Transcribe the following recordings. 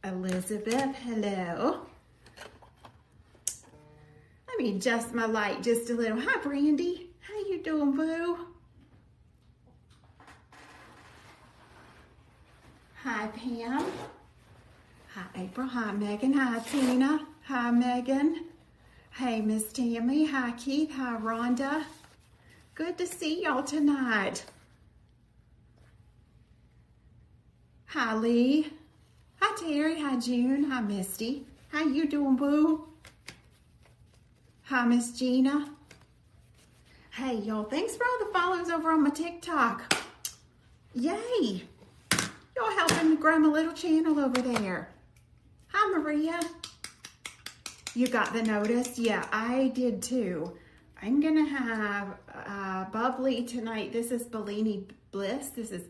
Elizabeth, hello. Let me adjust my light just a little. Hi, Brandy. How you doing, boo? Hi, Pam. Hi, April. Hi, Megan. Hi, Tina. Hi, Megan. Hey, Miss Tammy. Hi, Keith. Hi, Rhonda. Good to see y'all tonight. Hi, Lee. Hi, Terry. Hi, June. Hi, Misty. How you doing, boo? Hi, Miss Gina. Hey, y'all. Thanks for all the follows over on my TikTok. Yay. Y'all helping to grow my little channel over there. Hi, Maria. You got the notice? Yeah, I did too. I'm going to have bubbly tonight. This is Bellini Bliss. This is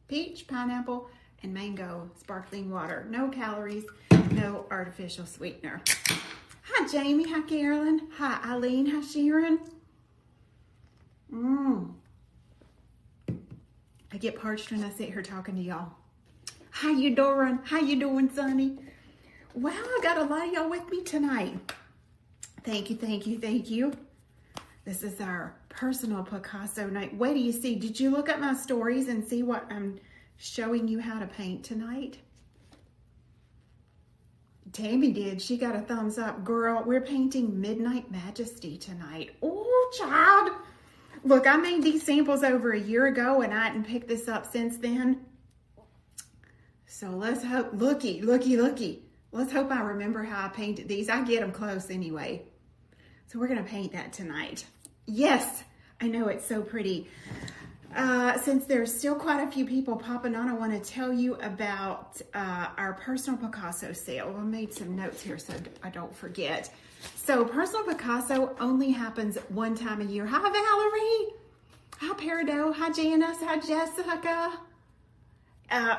peach, pineapple, and mango sparkling water. No calories, no artificial sweetener. Hi, Jamie. Hi, Carolyn. Hi, Eileen. Hi, Sharon. I get parched when I sit here talking to y'all. How you doing? How you doing, Sonny? Wow, I got a lot of y'all with me tonight. Thank you, thank you, thank you. This is our personal Picasso night. Wait till you see. Did you look at my stories and see what I'm showing you how to paint tonight? Tammy did. She got a thumbs up. Girl, we're painting Midnight Majesty tonight. Oh, child. Look, I made these samples over a year ago and I hadn't picked this up since then. So let's hope, looky. Let's hope I remember how I painted these. I get them close anyway. So we're going to paint that tonight. Yes, I know it's so pretty. Since there's still quite a few people popping on, I want to tell you about our personal Picasso sale. I made some notes here so I don't forget. So personal Picasso only happens one time a year. Hi, Valerie. Hi, Peridot. Hi, Janice. Hi, Jessica.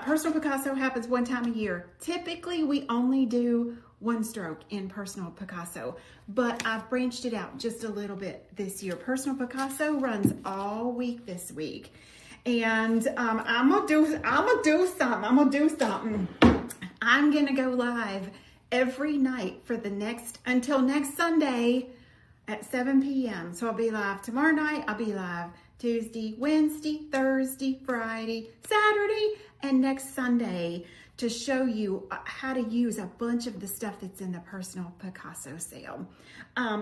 Personal Picasso happens one time a year. Typically, we only do one stroke in personal Picasso, but I've branched it out just a little bit this year. Personal Picasso runs all week this week, and I'm gonna do something. I'm gonna go live every night for until next Sunday at 7 p.m. So I'll be live tomorrow night. I'll be live Tuesday, Wednesday, Thursday, Friday, Saturday, and next Sunday to show you how to use a bunch of the stuff that's in the personal Picasso sale.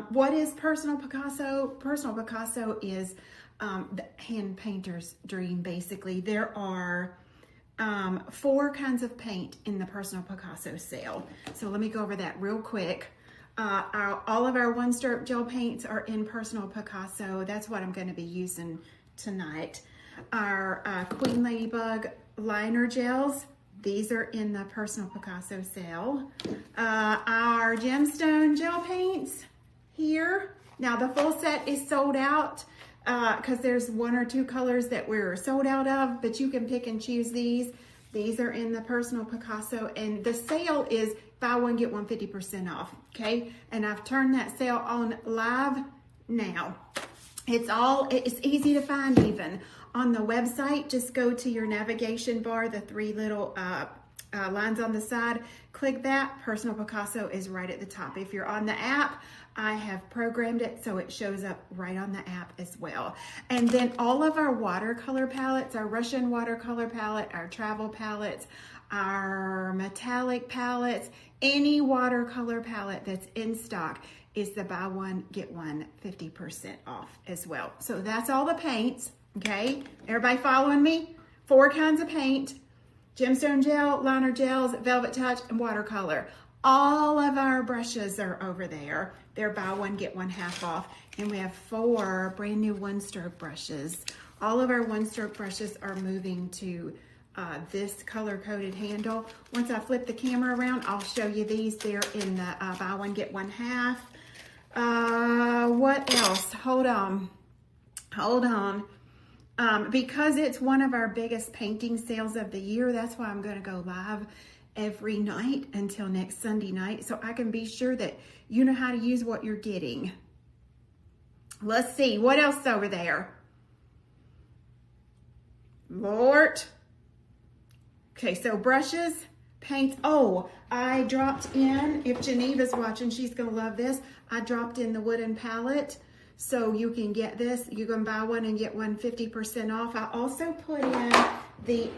What is personal Picasso? Personal Picasso is the hand painter's dream, basically. There are 4 kinds of paint in the personal Picasso sale. So let me go over that real quick. All of our one-stroke gel paints are in personal Picasso. That's what I'm going to be using tonight. Our Queen Ladybug liner gels, these are in the personal Picasso sale. Our gemstone gel paints here. Now the full set is sold out because there's 1 or 2 colors that we're sold out of, but you can pick and choose these. These are in the personal Picasso, and the sale is buy one, get one 50% off, okay? And I've turned that sale on live now. It's easy to find even. On the website, just go to your navigation bar, the 3 little lines on the side, click that. Personal Picasso is right at the top. If you're on the app, I have programmed it so it shows up right on the app as well. And then all of our watercolor palettes, our Russian watercolor palette, our travel palettes, our metallic palettes, any watercolor palette that's in stock is the buy one, get one 50% off as well. So that's all the paints, okay? Everybody following me? 4 kinds of paint: gemstone gel, liner gels, velvet touch, and watercolor. All of our brushes are over there. They're buy one, get one half off. And we have 4 brand new one-stroke brushes. All of our one-stroke brushes are moving to this color-coded handle. Once I flip the camera around, I'll show you these. They're in the buy one, get one half. What else? Hold on. Because it's one of our biggest painting sales of the year, that's why I'm going to go live every night until next Sunday night, so I can be sure that you know how to use what you're getting. Let's see, what else is over there? Lord. Okay, so brushes, paints. Oh, I dropped in, if Geneva's watching, she's gonna love this. I dropped in the wooden palette, so you can get this. You can buy one and get one 50% off. I also put in the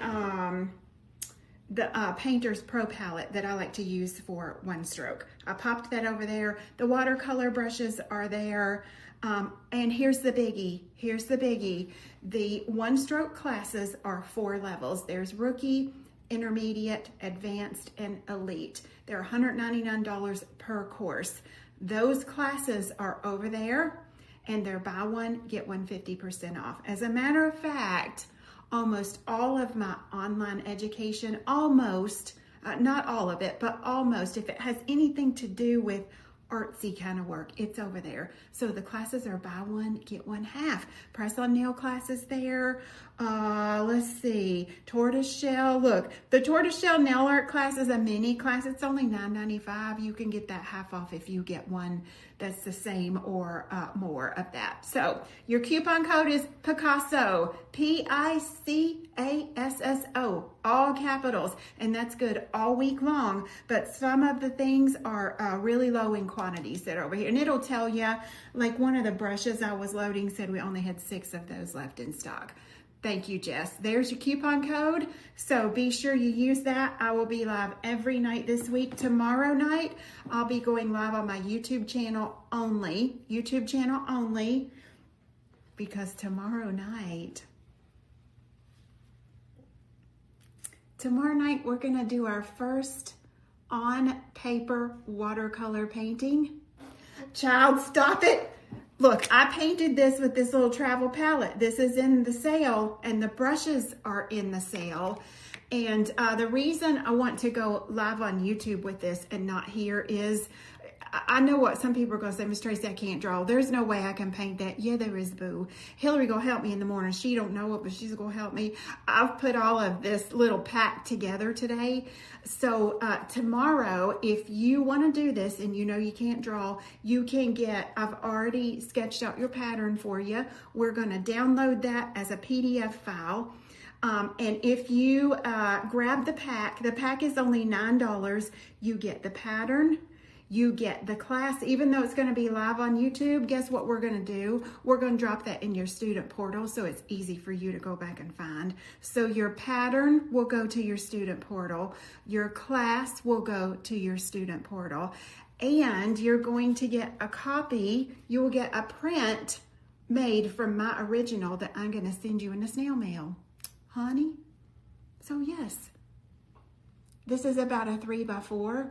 Painter's Pro palette that I like to use for one stroke. I popped that over there. The watercolor brushes are there. And here's the biggie. Here's the biggie. The one stroke classes are 4 levels. There's rookie, intermediate, advanced, and elite. They're $199 per course. Those classes are over there, and they're buy one, get one 50% off. As a matter of fact, almost all of my online education, almost, not all of it, but almost, if it has anything to do with artsy kind of work, it's over there. So the classes are buy one, get one half. Press on nail classes there. Let's see, tortoiseshell. Look, the tortoiseshell nail art class is a mini class. It's only $9.95. You can get that half off if you get one that's the same or more of that. So your coupon code is Picasso, Picasso, all capitals, and that's good all week long. But some of the things are really low in quantities that are over here, and it'll tell you, like one of the brushes I was loading said we only had 6 of those left in stock. Thank you, Jess. There's your coupon code. So be sure you use that. I will be live every night this week. Tomorrow night, I'll be going live on my YouTube channel only. YouTube channel only. Because tomorrow night, we're going to do our first on paper watercolor painting. Child, stop it. Look, I painted this with this little travel palette. This is in the sale, and the brushes are in the sale. And the reason I want to go live on YouTube with this and not here is, I know what some people are going to say, Miss Tracy, I can't draw. There's no way I can paint that. Yeah, there is, boo. Hillary going to help me in the morning. She don't know it, but she's going to help me. I've put all of this little pack together today. So tomorrow, if you want to do this and you know you can't draw, you can get, I've already sketched out your pattern for you. We're going to download that as a PDF file. And if you grab the pack is only $9. You get the pattern. You get the class, even though it's going to be live on YouTube. Guess what we're going to do? We're going to drop that in your student portal so it's easy for you to go back and find. So your pattern will go to your student portal. Your class will go to your student portal. And you're going to get a copy. You will get a print made from my original that I'm going to send you in the snail mail. Honey? So yes, this is about a 3x4.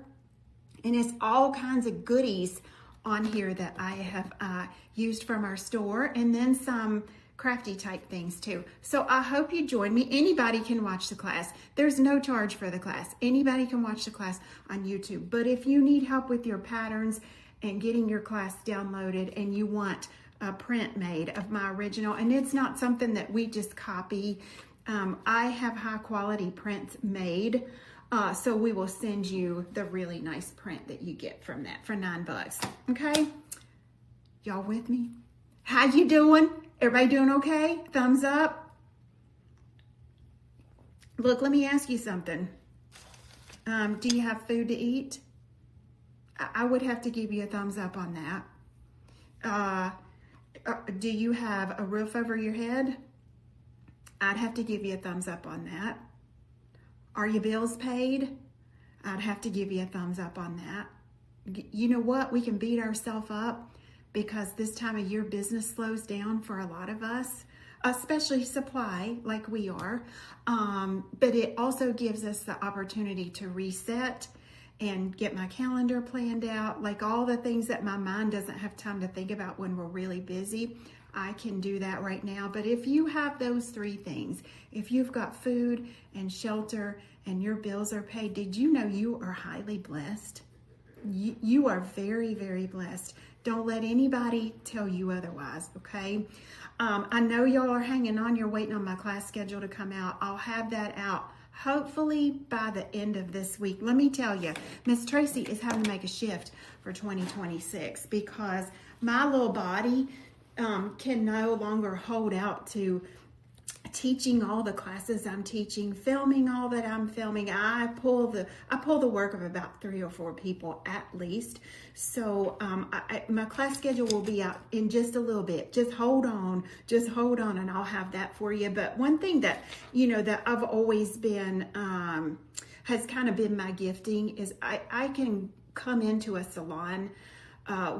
And it's all kinds of goodies on here that I have used from our store, and then some crafty type things too. So I hope you join me. Anybody can watch the class. There's no charge for the class. Anybody can watch the class on YouTube. But if you need help with your patterns and getting your class downloaded, and you want a print made of my original, and it's not something that we just copy, I have high quality prints made. So we will send you the really nice print that you get from that for $9. Okay? Y'all with me? How you doing? Everybody doing okay? Thumbs up? Look, let me ask you something. Do you have food to eat? I would have to give you a thumbs up on that. Do you have a roof over your head? I'd have to give you a thumbs up on that. Are your bills paid? I'd have to give you a thumbs up on that. You know what? We can beat ourselves up because this time of year business slows down for a lot of us, especially supply like we are. But it also gives us the opportunity to reset and get my calendar planned out, like all the things that my mind doesn't have time to think about when we're really busy. I can do that right now. But if you have those 3 things, if you've got food and shelter and your bills are paid, did you know you are highly blessed? You are very, very blessed. Don't let anybody tell you otherwise, okay? I know y'all are hanging on. You're waiting on my class schedule to come out. I'll have that out hopefully by the end of this week. Let me tell you, Miss Tracy is having to make a shift for 2026 because my little body can no longer hold out to teaching all the classes I'm teaching, filming all that I'm filming. I pull the work of about 3 or 4 people at least. So my class schedule will be out in just a little bit. Just hold on, and I'll have that for you. But one thing that, you know, that I've always been, has kind of been my gifting is I can come into a salon,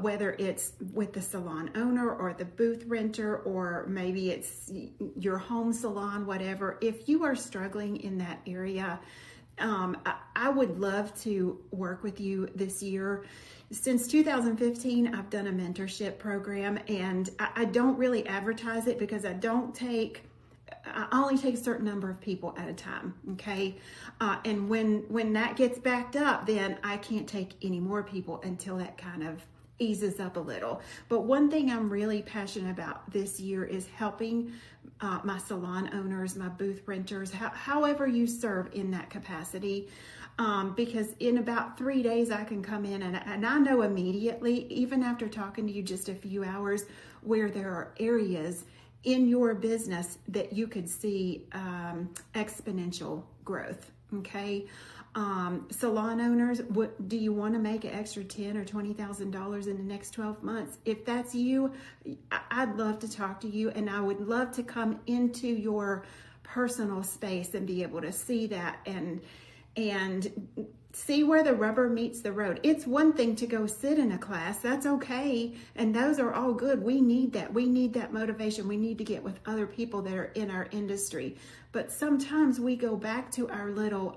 whether it's with the salon owner or the booth renter, or maybe it's your home salon, whatever. If you are struggling in that area, I would love to work with you this year. Since 2015, I've done a mentorship program, and I don't really advertise it because I only take a certain number of people at a time, okay? And when that gets backed up, then I can't take any more people until that kind of eases up a little. But one thing I'm really passionate about this year is helping my salon owners, my booth renters, however you serve in that capacity. Because in about 3 days I can come in and I know immediately, even after talking to you just a few hours, where there are areas in your business that you could see exponential growth, okay? Salon owners, do you want to make an extra $10,000 or $20,000 in the next 12 months? If that's you, I'd love to talk to you, and I would love to come into your personal space and be able to see that and see where the rubber meets the road. It's one thing to go sit in a class. That's okay. And those are all good. We need that. We need that motivation. We need to get with other people that are in our industry. But sometimes we go back to our little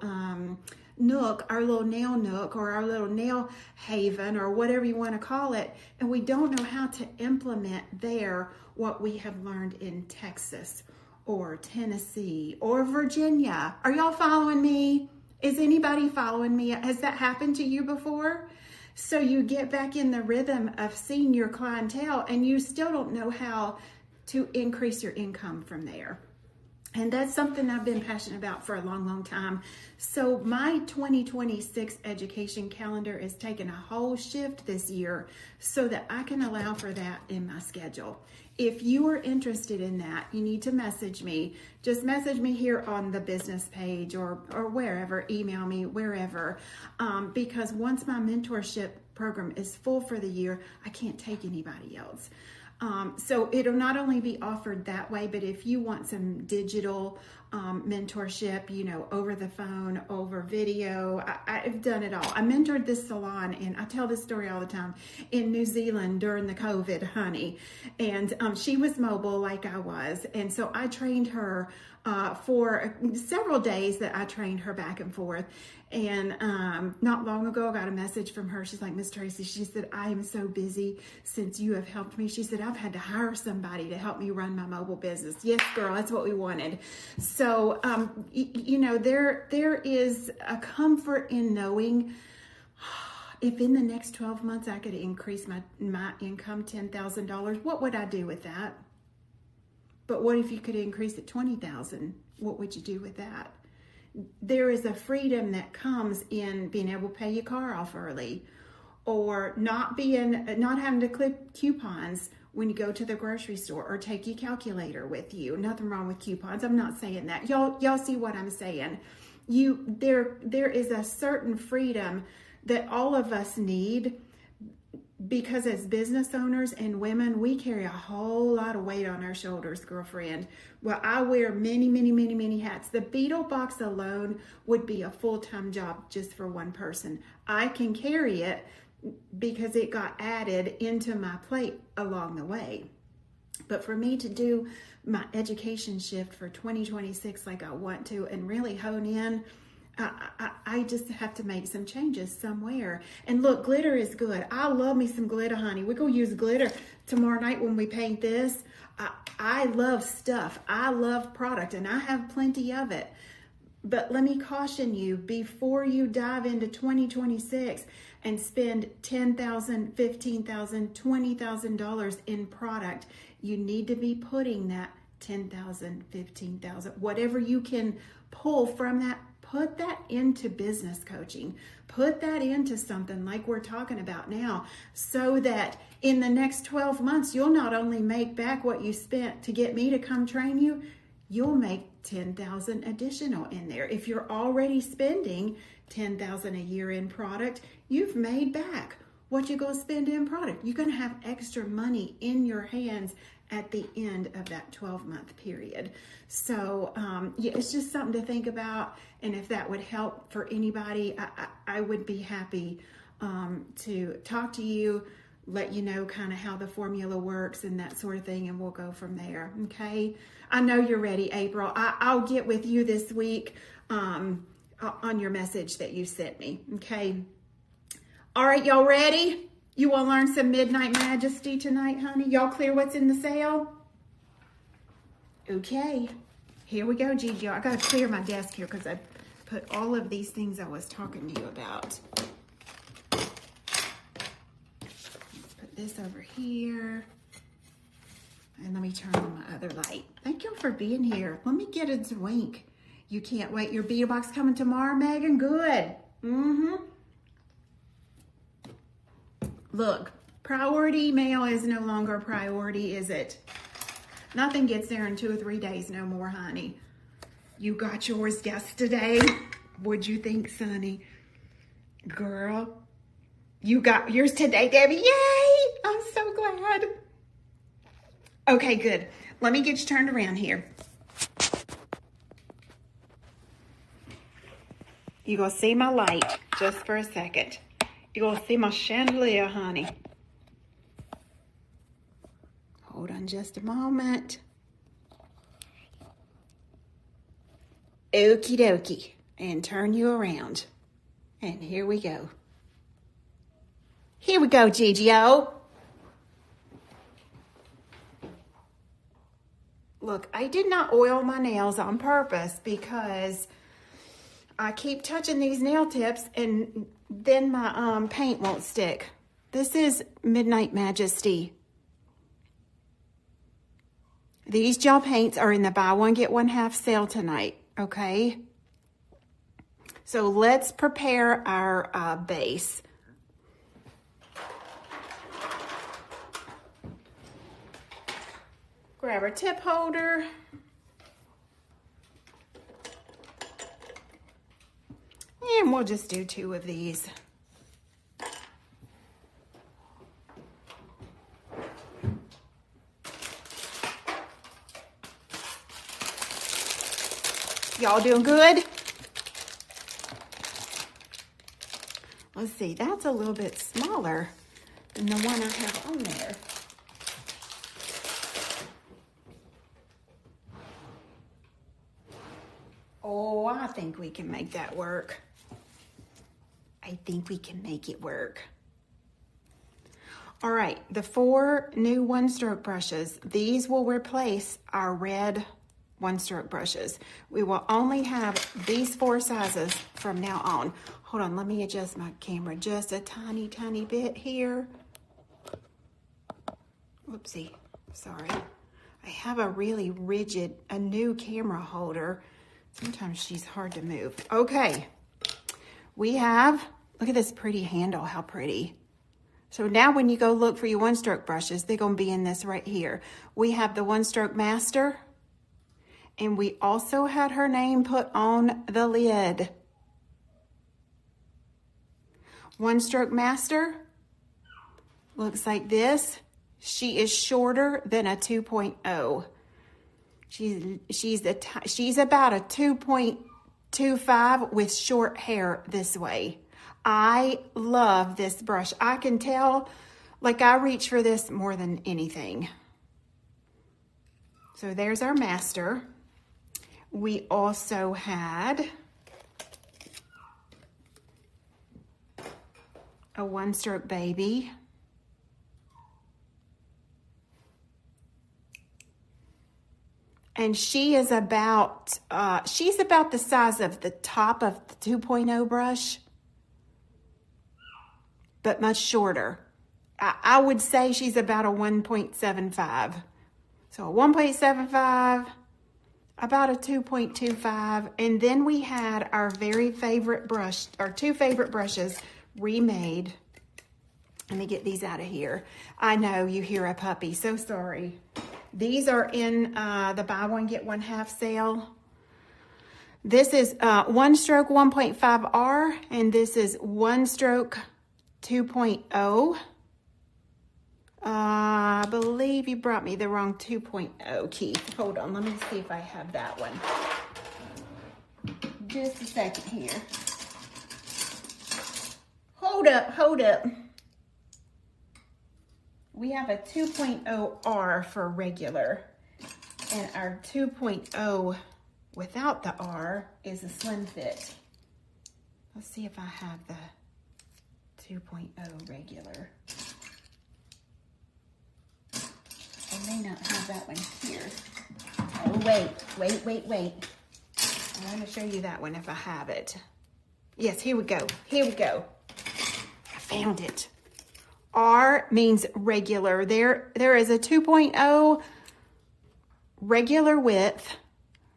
nook, our little nail nook, or our little nail haven, or whatever you want to call it, and we don't know how to implement there what we have learned in Texas or Tennessee or Virginia. Are y'all following me? Is anybody following me? Has that happened to you before? So you get back in the rhythm of seeing your clientele and you still don't know how to increase your income from there. And that's something I've been passionate about for a long, long time. So my 2026 education calendar is taking a whole shift this year so that I can allow for that in my schedule. If you are interested in that, you need to message me. Just message me here on the business page or wherever, email me, wherever. Because once my mentorship program is full for the year, I can't take anybody else. So it'll not only be offered that way, but if you want some digital mentorship, you know, over the phone, over video, I've done it all. I mentored this salon, and I tell this story all the time, in New Zealand during the COVID, honey. And she was mobile like I was. And so I trained her for several days that I trained her back and forth. And not long ago, I got a message from her. She's like, Miss Tracy, she said, I am so busy since you have helped me. She said, I've had to hire somebody to help me run my mobile business. Yes, girl, that's what we wanted. So, you know, there is a comfort in knowing if in the next 12 months I could increase my income $10,000, what would I do with that? But what if you could increase it $20,000? What would you do with that? There is a freedom that comes in being able to pay your car off early, or not having to clip coupons when you go to the grocery store, or take your calculator with you. Nothing wrong with coupons. I'm not saying that. Y'all see what I'm saying? There is a certain freedom that all of us need, because as business owners and women, we carry a whole lot of weight on our shoulders, girlfriend. Well, I wear many, many, many, many hats. The Beetle Box alone would be a full-time job just for one person. I can carry it because it got added into my plate along the way. But for me to do my education shift for 2026 like I want to, and really hone in, I just have to make some changes somewhere. And look, glitter is good. I love me some glitter, honey. We're going to use glitter tomorrow night when we paint this. I love stuff. I love product, and I have plenty of it. But let me caution you, before you dive into 2026 and spend $10,000, $15,000, $20,000 in product, you need to be putting that $10,000, $15,000, whatever you can pull from that. Put that into business coaching. Put that into something like we're talking about now, so that in the next 12 months, you'll not only make back what you spent to get me to come train you, you'll make 10,000 additional in there. If you're already spending 10,000 a year in product, you've made back what you're going to spend in product. You're going to have extra money in your hands at the end of that 12-month period. So yeah, it's just something to think about. And if that would help for anybody, I would be happy to talk to you, let you know kind of how the formula works and that sort of thing, and we'll go from there. Okay. I know you're ready, April. I'll get with you this week on your message that you sent me. Okay. All right, y'all ready? You want to learn some Midnight Majesty tonight, honey? Y'all clear what's in the sale? Okay. Here we go, Gigi. I got to clear my desk here because I put all of these things I was talking to you about. Put this over here. And let me turn on my other light. Thank you for being here. Let me get a wink. You can't wait. Your beater box coming tomorrow, Megan? Good. Look, priority mail is no longer a priority, is it? Nothing gets there in 2 or 3 days no more, honey. You got yours yesterday. What'd you think, Sonny? Girl, you got yours today, Debbie. Yay! I'm so glad. Okay, good. Let me get you turned around here. You're going to see my light just for a second. You're going to see my chandelier, honey. Hold on just a moment. Okie dokie. And turn you around. And here we go. Here we go, Gigi-O. Look, I did not oil my nails on purpose because I keep touching these nail tips and then my paint won't stick. This is Midnight Majesty. These gel paints are in the buy one, get one half sale tonight, okay? So let's prepare our base. Grab our tip holder. And we'll just do 2 of these. Y'all doing good? Let's see, that's a little bit smaller than the one I have on there. Oh, I think we can make that work. I think we can make it work. All right, the 4 new one-stroke brushes. These will replace our red one-stroke brushes. We will only have these 4 sizes from now on. Hold on, let me adjust my camera just a tiny, tiny bit here. Whoopsie, sorry. I have a really rigid, a new camera holder. Sometimes she's hard to move. Okay, we have, look at this pretty handle, how pretty. So now when you go look for your one-stroke brushes, they're gonna be in this right here. We have the one-stroke master, and we also had her name put on the lid. One-stroke master looks like this. She is shorter than a 2.0. She's about a 2.25 with short hair this way. I love this brush. I can tell, like, I reach for this more than anything. So there's our master. We also had a one-stroke baby. And she is about, she's about the size of the top of the 2.0 brush, but much shorter. I would say she's about a 1.75. So a 1.75, about a 2.25. And then we had our very favorite brush, our 2 favorite brushes remade. Let me get these out of here. I know you hear a puppy, so sorry. These are in the buy one, get one half sale. This is one stroke 1.5R, and this is one stroke 2.0. I believe you brought me the wrong 2.0, Keith. Hold on, let me see if I have that one. Just a second here. Hold up. We have a 2.0R for regular, and our 2.0 without the R is a slim fit. Let's see if I have the 2.0 regular. I may not have that one here. Oh, wait. I'm going to show you that one if I have it. Yes, here we go. I found it. R means regular. There is a 2.0 regular width,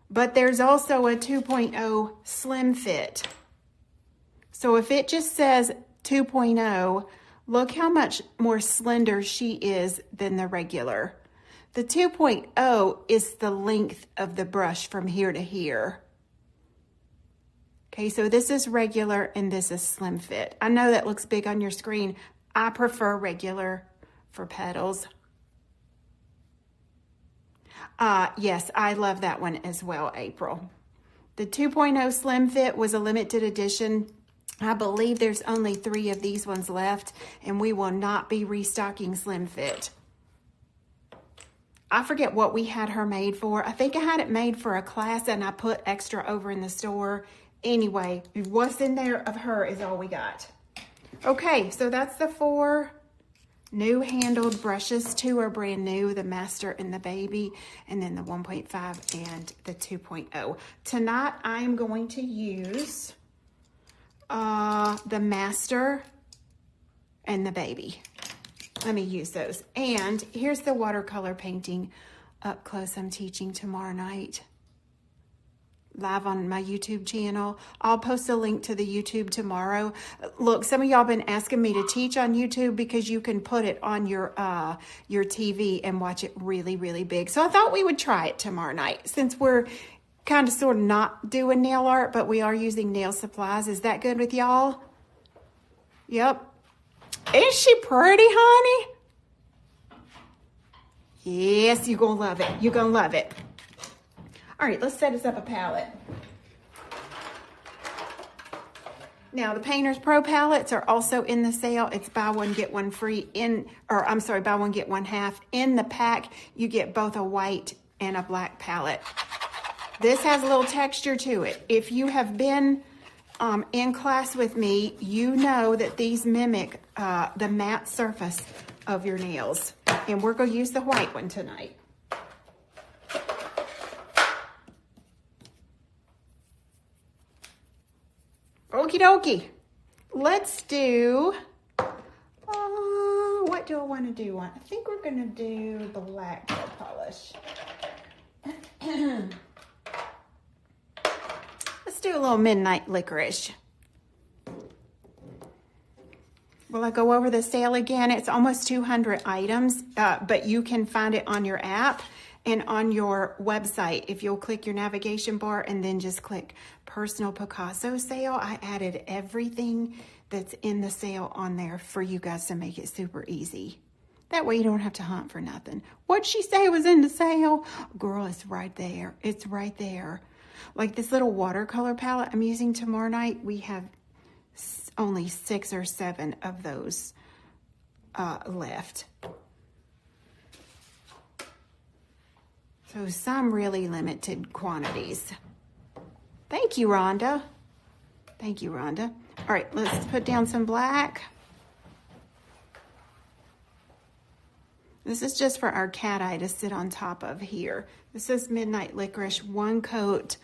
but there's also a 2.0 slim fit. So if it just says 2.0, look how much more slender she is than the regular. The 2.0 is the length of the brush from here to here. Okay, so this is regular and this is slim fit. I know that looks big on your screen. I prefer regular for petals. Yes, I love that one as well, April. The 2.0 slim fit was a limited edition. I believe there's only 3 of these ones left, and we will not be restocking slim fit. I forget what we had her made for. I think I had it made for a class and I put extra over in the store. Anyway, what's in there of her is all we got. Okay, so that's the 4 new handled brushes. 2 are brand new, the Master and the Baby, and then the 1.5 and the 2.0. Tonight, I'm going to use the Master and the Baby. Let me use those. And here's the watercolor painting up close I'm teaching tomorrow night. Live on my YouTube channel. I'll post a link to the YouTube tomorrow. Look, some of y'all been asking me to teach on YouTube because you can put it on your TV and watch it really, really big. So I thought we would try it tomorrow night since we're kind of sort of not doing nail art, but we are using nail supplies. Is that good with y'all? Yep. Isn't she pretty, honey? Yes, you're going to love it. You're going to love it. All right, let's set us up a palette. Now, the Painter's Pro palettes are also in the sale. It's buy one, get one free buy one, get one half. In the pack, you get both a white and a black palette. This has a little texture to it. If you have been in class with me, you know that these mimic the matte surface of your nails. And we're going to use the white one tonight. Okie dokie. Let's do, what do I want to do? I think we're going to do black nail polish. Let's do a little midnight licorice. Will I go over the sale again? It's almost 200 items, but you can find it on your app and on your website. If you'll click your navigation bar and then just click Personal Picasso Sale, I added everything that's in the sale on there for you guys to make it super easy. That way you don't have to hunt for nothing. What'd she say was in the sale? Girl, it's right there. It's right there. Like this little watercolor palette I'm using tomorrow night, we have only 6 or 7 of those left. So some really limited quantities. Thank you, Rhonda. Thank you, Rhonda. All right, let's put down some black. This is just for our cat eye to sit on top of here. This is Midnight Licorice, 1 coat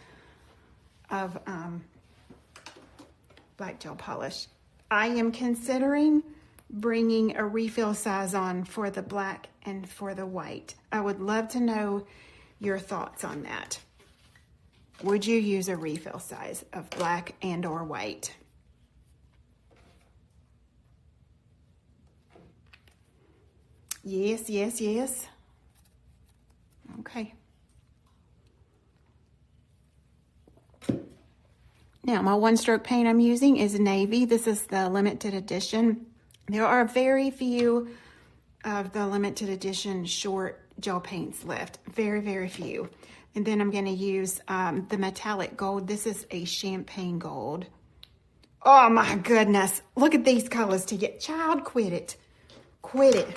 of black gel polish. I am considering bringing a refill size on for the black and for the white. I would love to know your thoughts on that. Would you use a refill size of black and or white? Yes, yes, yes. Okay. Now, my one-stroke paint I'm using is navy. This is the limited edition. There are very few of the limited edition short gel paints left. Very, very few. And then I'm going to use the metallic gold. This is a champagne gold. Oh my goodness. Look at these colors to get. Child, quit it. Quit it.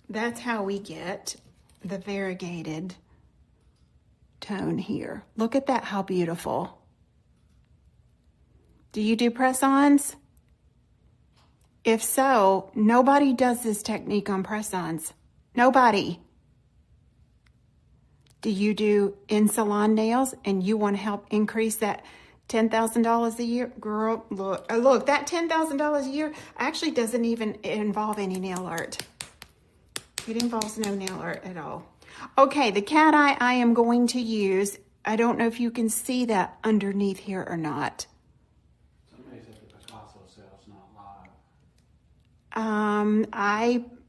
That's how we get the variegated tone here. Look at that, how beautiful. Do you do press-ons? If so, nobody does this technique on press-ons. Nobody. Do you do in-salon nails and you want to help increase that $10,000 a year? Girl, look, that $10,000 a year actually doesn't even involve any nail art. It involves no nail art at all. Okay, the cat eye I am going to use. I don't know if you can see that underneath here or not. Somebody said the Picasso sale's not live.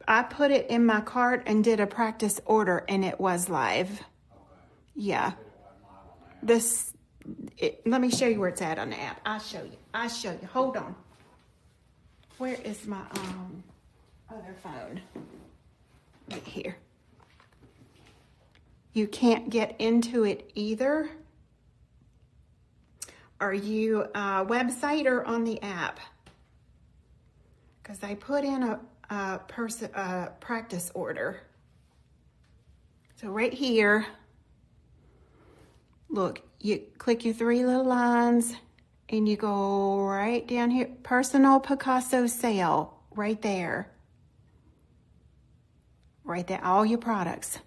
I put it in my cart and did a practice order, and it was live. Okay. Yeah. Let me show you where it's at on the app. I'll show you. Hold on. Where is my other phone? Right here. You can't get into it either. Are you a website or on the app? Because I put in a practice order. So right here, look, you click your 3 little lines and you go right down here, personal Picasso sale, right there. Right there, all your products.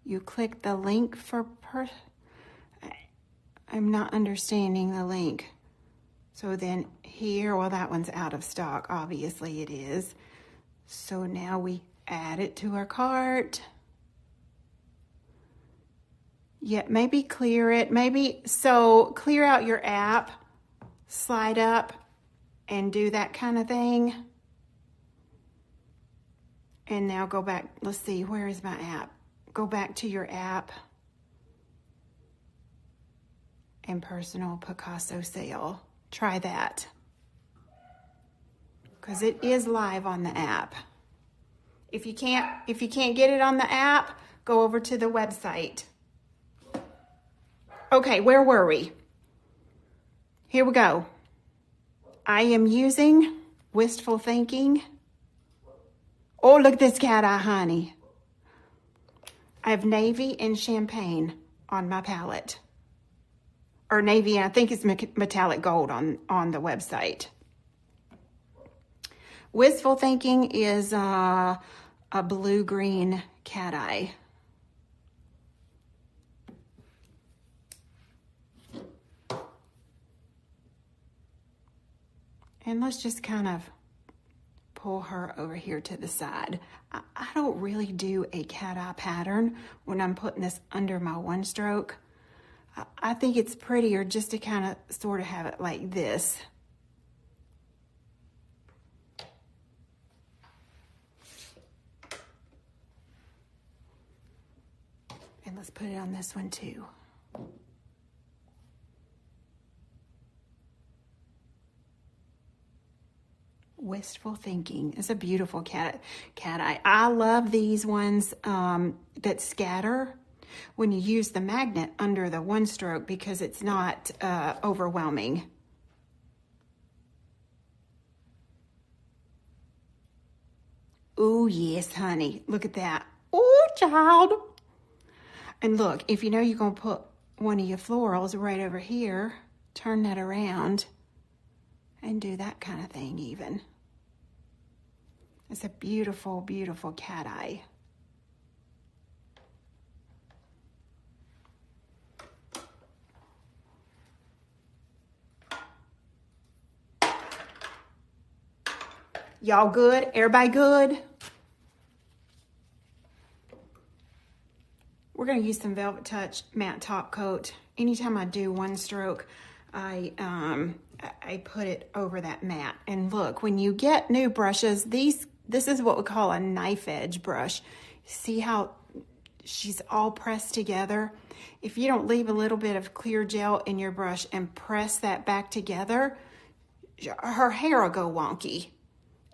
You click the link for I'm not understanding the link. So then here, well, that one's out of stock. Obviously it is. So now we add it to our cart. Yeah, maybe clear it. So clear out your app, slide up and do that kind of thing. And now go back. Let's see, where is my app? Go back to your app and personal Picasso sale. Try that. Because it is live on the app. If you can't get it on the app, go over to the website. Okay, where were we? Here we go. I am using Wistful Thinking. Oh, look at this cat eye, honey. I have navy and champagne on my palette. Or navy, I think it's metallic gold on the website. Wistful Thinking is a blue-green cat eye. And let's just kind of pull her over here to the side. I don't really do a cat eye pattern when I'm putting this under my one stroke. I think it's prettier just to kind of sort of have it like this. And let's put it on this one too. Wistful Thinking is a beautiful cat eye. I love these ones that scatter when you use the magnet under the one stroke because it's not overwhelming. Oh yes, honey. Look at that. Oh, child. And look, if you know you're going to put one of your florals right over here, turn that around and do that kind of thing even. It's a beautiful, beautiful cat eye. Y'all good? Everybody good? we're going to use some Velvet Touch matte top coat. Anytime I do one stroke, I put it over that matte. And look, when you get new brushes, this is what we call a knife edge brush. See how she's all pressed together? If you don't leave a little bit of clear gel in your brush and press that back together, her hair will go wonky.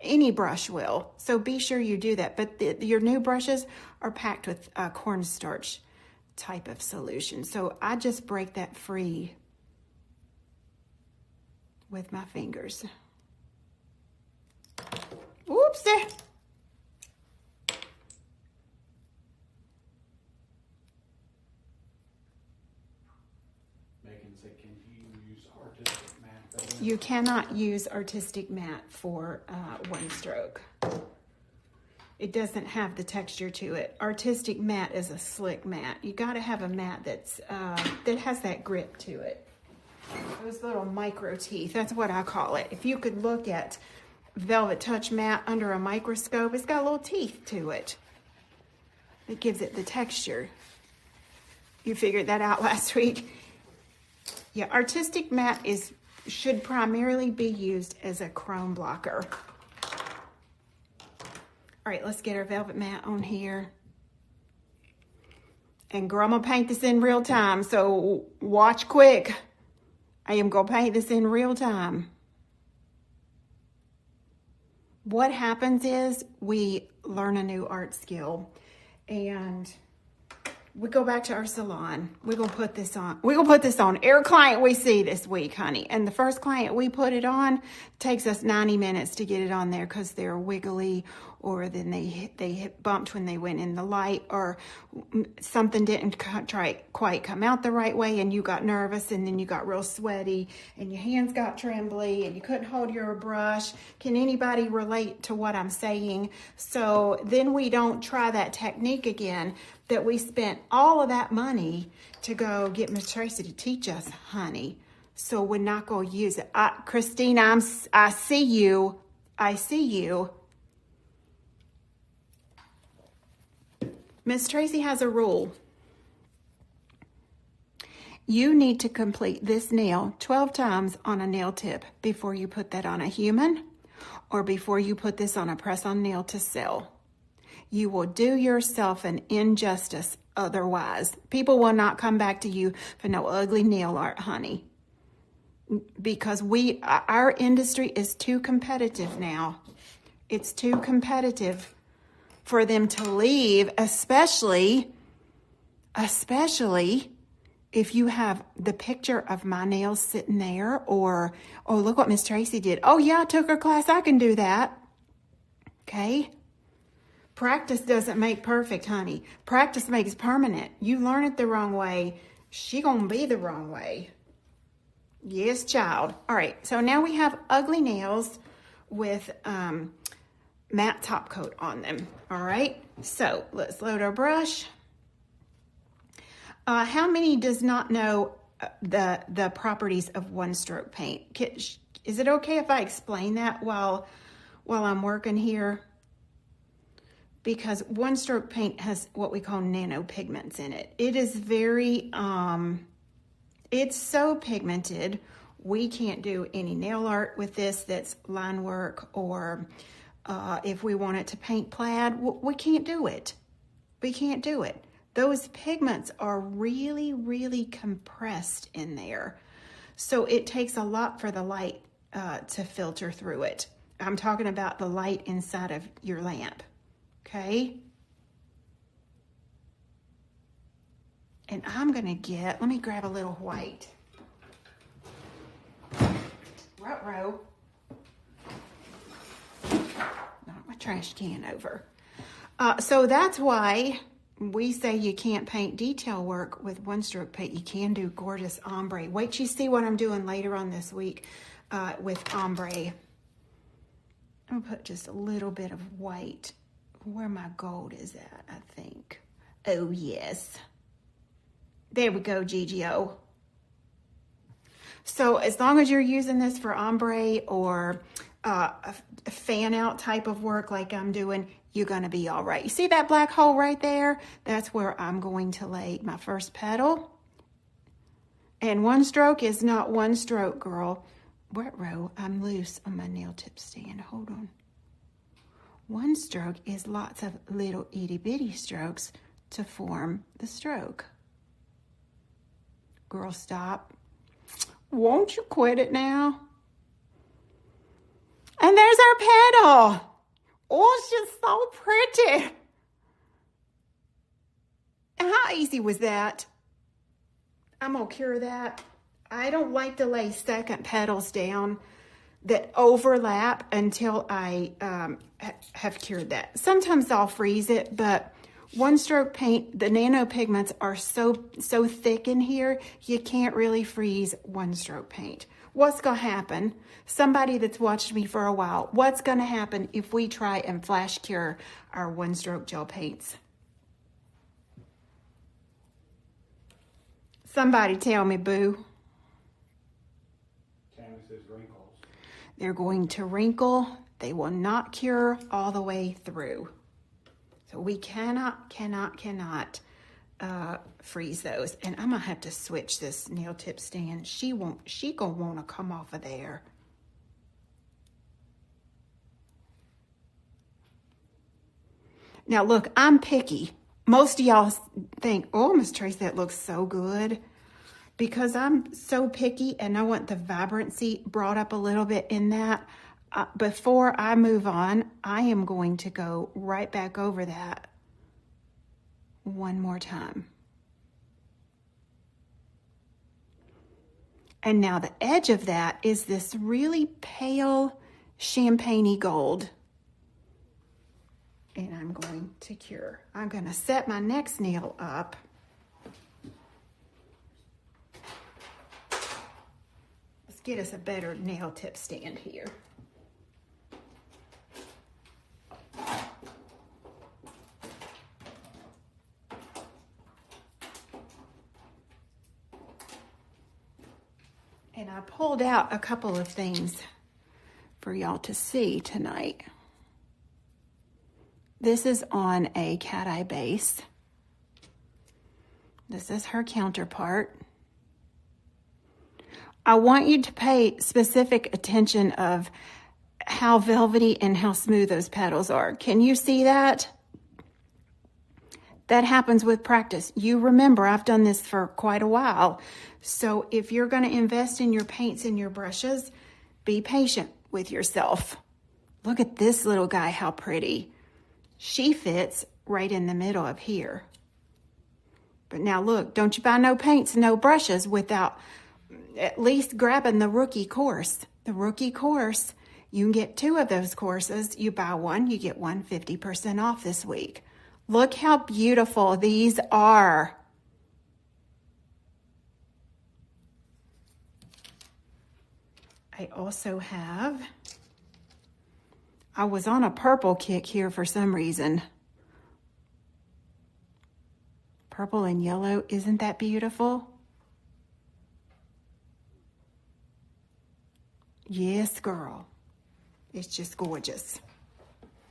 Any brush will. So be sure you do that. But your new brushes are packed with cornstarch type of solution. So I just break that free with my fingers. Oopsie. You cannot use artistic matte for one stroke. It doesn't have the texture to it. Artistic matte is a slick matte. You got to have a matte that's that has that grip to it. Those little micro teeth, that's what I call it. If you could look at Velvet Touch matte under a microscope, it's got little teeth to it. It gives it the texture. You figured that out last week. Yeah, artistic matte should primarily be used as a chrome blocker. All right, let's get our Velvet matte on here. And girl, I'm gonna paint this in real time, so watch quick. I am gonna paint this in real time. What happens is we learn a new art skill and we go back to our salon. We're gonna put this on. We're gonna put this on every client we see this week, honey. And the first client we put it on takes us 90 minutes to get it on there because they're wiggly, or then they hit bumped when they went in the light, or something didn't quite come out the right way, and you got nervous, and then you got real sweaty, and your hands got trembly, and you couldn't hold your brush. Can anybody relate to what I'm saying? So then we don't try that technique again that we spent all of that money to go get Miss Tracy to teach us, honey. So we're not going to use it. Christine, I see you. I see you. Miss Tracy has a rule. You need to complete this nail 12 times on a nail tip before you put that on a human, or before you put this on a press-on nail to sell. You will do yourself an injustice otherwise. People will not come back to you for no ugly nail art, honey. Because our industry is too competitive now. It's too competitive for them to leave, especially if you have the picture of my nails sitting there, or, oh, look what Miss Tracy did. Oh yeah, I took her class, I can do that. Okay? Practice doesn't make perfect, honey. Practice makes permanent. You learn it the wrong way, she gonna be the wrong way. Yes, child. All right, so now we have ugly nails with matte top coat on them. All right, so let's load our brush. How many does not know the properties of one stroke paint? Is it okay if I explain that while I'm working here? Because one stroke paint has what we call nano pigments in it. It is very, it's so pigmented, we can't do any nail art with this that's line work, or if we wanted to paint plaid, we can't do it. We can't do it. Those pigments are really, really compressed in there. So it takes a lot for the light to filter through it. I'm talking about the light inside of your lamp, okay? And I'm gonna let me grab a little white. Ruh-roh. Knock my trash can over. So that's why we say you can't paint detail work with one stroke paint. You can do gorgeous ombre. Wait till you see what I'm doing later on this week with ombre. I'm gonna put just a little bit of white where my gold is at, I think. Oh yes. There we go, GGO. So as long as you're using this for ombre or a fan out type of work like I'm doing, you're going to be all right. You see that black hole right there? That's where I'm going to lay my first petal. And one stroke is not one stroke, girl. What row? I'm loose on my nail tip stand. Hold on. One stroke is lots of little itty bitty strokes to form the stroke. Girl, stop. Won't you quit it now? And there's our petal. Oh, she's so pretty. How easy was that? I'm gonna cure that. I don't like to lay second petals down that overlap until I have cured that. Sometimes I'll freeze it, but one stroke paint, the nano pigments are so thick in here, you can't really freeze one stroke paint. What's gonna happen? Somebody that's watched me for a while, what's gonna happen if we try and flash cure our one stroke gel paints? Somebody tell me, boo. Tammy says wrinkles. They're going to wrinkle. They will not cure all the way through. So we cannot freeze those. And I'm gonna have to switch this nail tip stand. She gonna wanna come off of there. Now look, I'm picky. Most of y'all think, oh, Miss Tracy, that looks so good. Because I'm so picky and I want the vibrancy brought up a little bit in that. Before I move on, I am going to go right back over that one more time. And now the edge of that is this really pale champagne-y gold. And I'm going to cure. I'm going to set my next nail up. Let's get us a better nail tip stand here. And I pulled out a couple of things for y'all to see tonight. This is on a cat eye base. This is her counterpart. I want you to pay specific attention of how velvety and how smooth those petals are. Can you see that? That happens with practice. You remember, I've done this for quite a while. So if you're going to invest in your paints and your brushes, be patient with yourself. Look at this little guy, how pretty. She fits right in the middle of here. But now look, don't you buy no paints, no brushes without at least grabbing the rookie course. The rookie course, you can get 2 of those courses. You buy one, you get one 50% off this week. Look how beautiful these are. I also have, I was on a purple kick here for some reason. Purple and yellow, isn't that beautiful? Yes, girl. It's just gorgeous.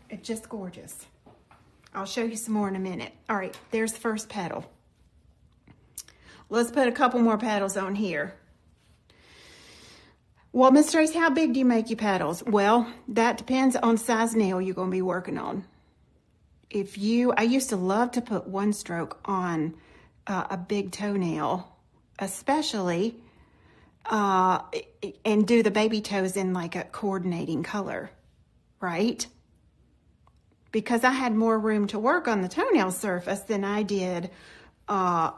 It's just gorgeous. I'll show you some more in a minute. All right, there's the first petal. Let's put a couple more petals on here. Well, Miss Trace, how big do you make your petals? Well, that depends on size nail you're going to be working on. I used to love to put one stroke on a big toenail, especially, and do the baby toes in like a coordinating color, right? Because I had more room to work on the toenail surface than I did on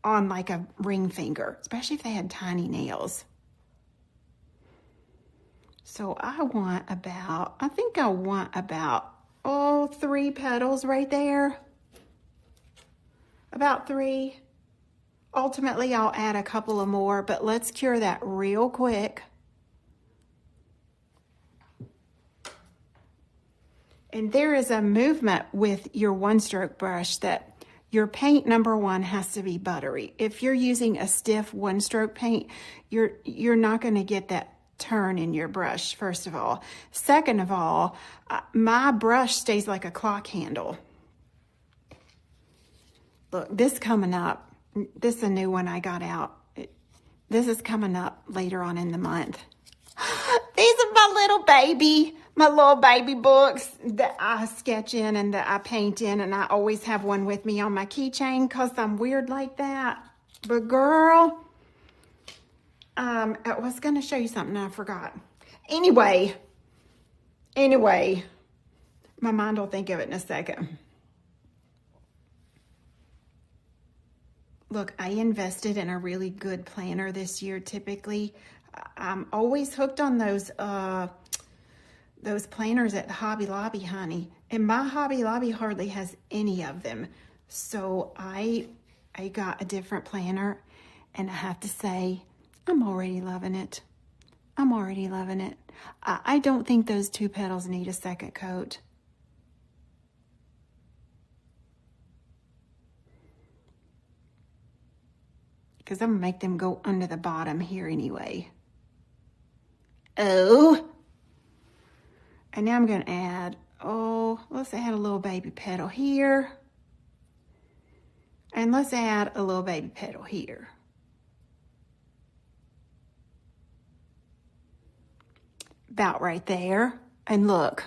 like a ring finger, especially if they had tiny nails. So I want about, 3 petals right there. About 3. Ultimately, I'll add a couple of more, but let's cure that real quick. And there is a movement with your one-stroke brush that your paint, number one, has to be buttery. If you're using a stiff one-stroke paint, you're not going to get that turn in your brush, first of all. Second of all, my brush stays like a clock handle. Look, this coming up, this is a new one I got out. This is coming up later on in the month. These are my little baby books that I sketch in and that I paint in, and I always have one with me on my keychain because I'm weird like that. But girl, I was going to show you something I forgot. Anyway, my mind will think of it in a second. Look, I invested in a really good planner this year. Typically, I'm always hooked on those planners at Hobby Lobby, honey. And my Hobby Lobby hardly has any of them. So I got a different planner, and I have to say, I'm already loving it. I don't think those 2 petals need a second coat. Because I'm going to make them go under the bottom here anyway. Oh. And now I'm going to add, let's add a little baby petal here. And let's add a little baby petal here. About right there. And look,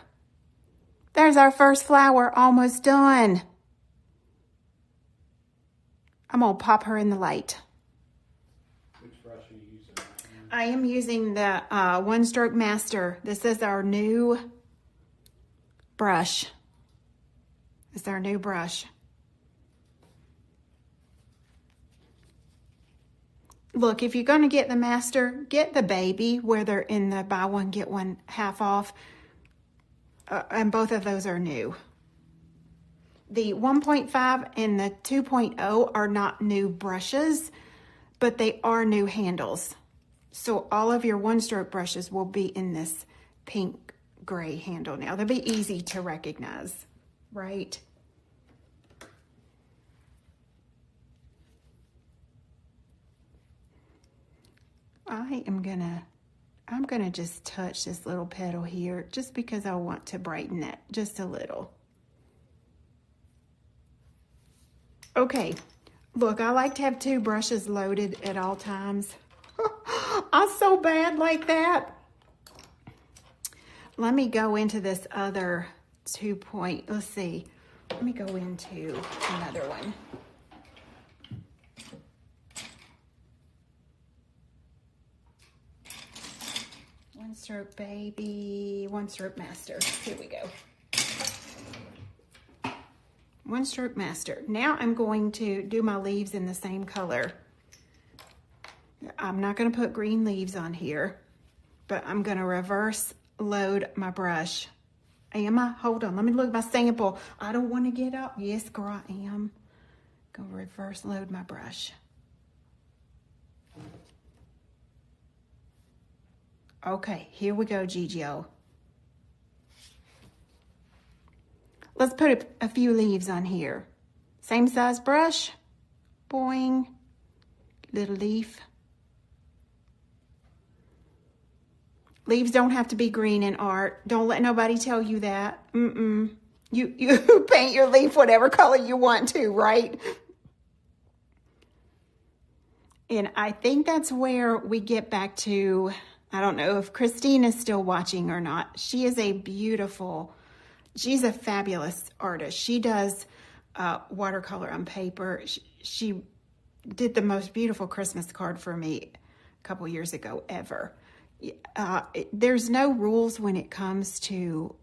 there's our first flower almost done. I'm going to pop her in the light. Which brush are you using? I am using the One Stroke Master. This is our new brush. It's our new brush. Look, if you're going to get the Master, get the baby where they're in the buy one, get one half off. And both of those are new. The 1.5 and the 2.0 are not new brushes, but they are new handles. So all of your one-stroke brushes will be in this pink gray handle now. They'll be easy to recognize, right? I'm gonna just touch this little petal here just because I want to brighten it just a little. Okay, look, I like to have 2 brushes loaded at all times. I'm so bad like that. Let me go into this other 2 point, let's see. Let me go into another one. One Stroke Baby, One Stroke Master. Here we go. One Stroke Master. Now I'm going to do my leaves in the same color. I'm not going to put green leaves on here, but I'm going to reverse load my brush. Am I? Hold on. Let me look at my sample. I don't want to get up. Yes, girl, I am. Going to reverse load my brush. Okay, here we go, Gigio. Let's put a few leaves on here. Same size brush. Boing. Little leaf. Leaves don't have to be green in art. Don't let nobody tell you that. You paint your leaf whatever color you want to, right? And I think that's where we get back to, I don't know if Christine is still watching or not. She is a beautiful, she's a fabulous artist. She does watercolor on paper. She did the most beautiful Christmas card for me a couple years ago ever. There's no rules when it comes to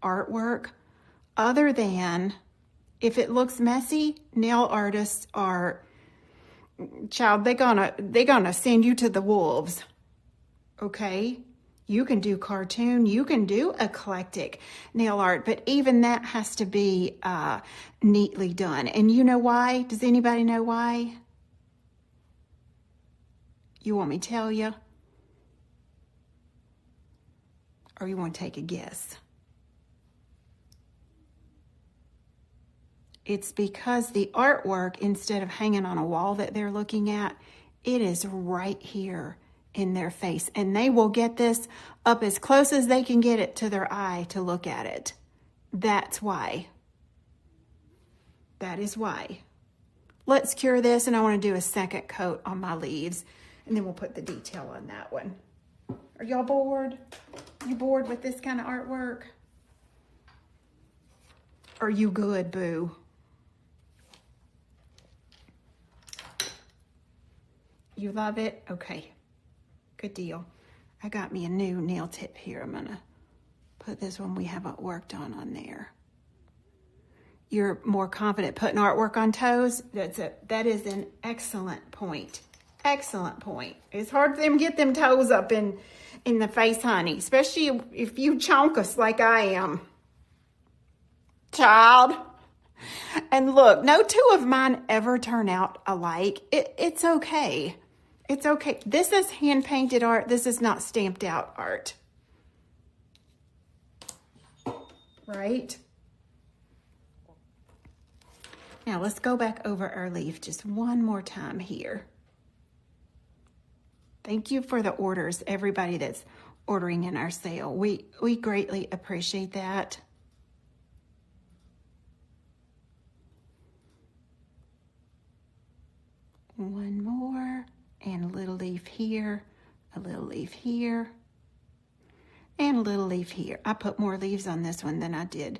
artwork other than if it looks messy, nail artists are, child, they're gonna send you to the wolves. Okay? You can do cartoon, you can do eclectic nail art, but even that has to be neatly done. And you know why? Does anybody know why? You want me to tell you? Or you want to take a guess? It's because the artwork, instead of hanging on a wall that they're looking at, it is right here in their face, and they will get this up as close as they can get it to their eye to look at it. That's why. That is why. Let's cure this, and I want to do a second coat on my leaves, and then we'll put the detail on that one. Are y'all bored? You bored with this kind of artwork? Are you good, boo? You love it? Okay. Good deal. I got me a new nail tip here. I'm gonna put this one we haven't worked on there. You're more confident putting artwork on toes? That is an excellent point. Excellent point. It's hard for them to get them toes up in the face, honey, especially if you chonkus like I am. Child. And look, no two of mine ever turn out alike. It's okay. It's okay. This is hand-painted art. This is not stamped out art. Right? Now let's go back over our leaf just one more time here. Thank you for the orders, everybody that's ordering in our sale. We greatly appreciate that. One more, and a little leaf here, a little leaf here, and a little leaf here. I put more leaves on this one than I did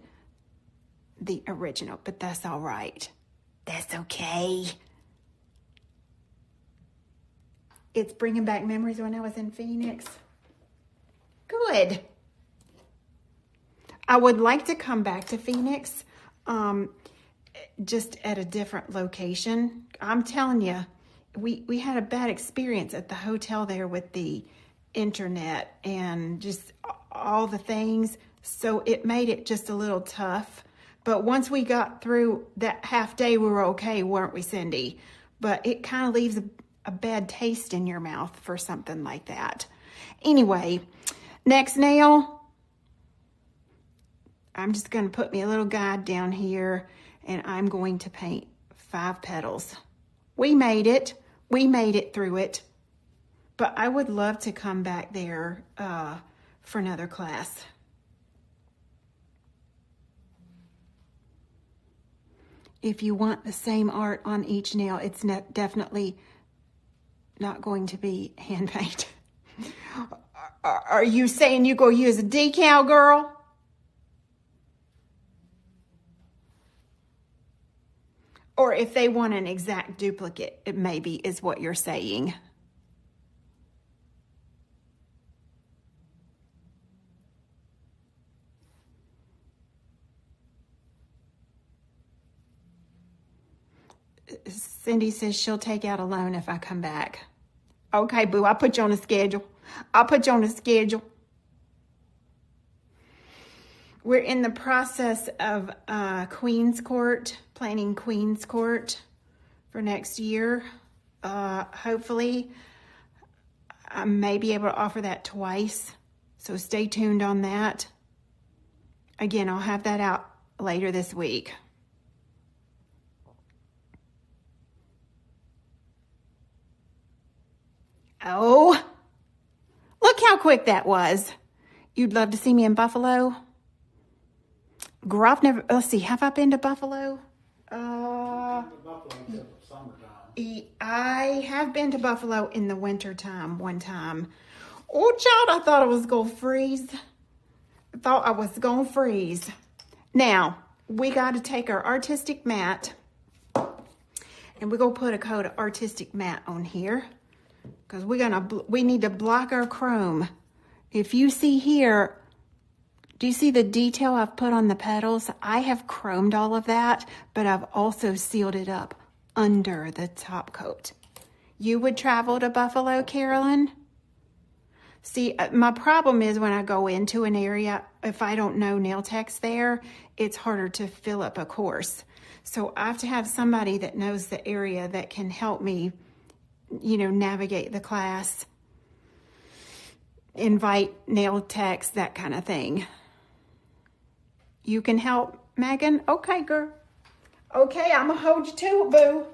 the original, but that's all right. That's okay. It's bringing back memories when I was in Phoenix. Good. I would like to come back to Phoenix, just at a different location. I'm telling you, we had a bad experience at the hotel there with the internet and just all the things. So it made it just a little tough. But once we got through that half day, we were okay, weren't we, Cindy? But it kind of leaves a bad taste in your mouth for something like that. Anyway, next nail, I'm just going to put me a little guide down here, and I'm going to paint 5 petals. We made it. We made it through it. But I would love to come back there for another class. If you want the same art on each nail, it's definitely not going to be hand painted. Are you saying you go use a decal, girl? Or if they want an exact duplicate, it maybe is what you're saying. Cindy says she'll take out a loan if I come back. Okay, boo, I'll put you on a schedule. I'll put you on a schedule. We're in the process of Queen's Court, planning Queen's Court for next year. Hopefully, I may be able to offer that twice, so stay tuned on that. Again, I'll have that out later this week. Oh, look how quick that was. You'd love to see me in Buffalo? Girl, I've never, let's see, have I been to Buffalo? I have been to Buffalo in the winter time one time. Oh, child, I thought I was going to freeze. I thought I was going to freeze. Now, we got to take our artistic mat and we're going to put a coat of artistic mat on here because we need to block our chrome. If you see here, do you see the detail I've put on the petals? I have chromed all of that, but I've also sealed it up under the top coat. You would travel to Buffalo, Carolyn? See, my problem is when I go into an area, if I don't know nail techs there, it's harder to fill up a course. So I have to have somebody that knows the area that can help me, you know, navigate the class, invite nail techs, that kind of thing. You can help, Megan? Okay, girl. Okay, I'm going to hold you to it, boo.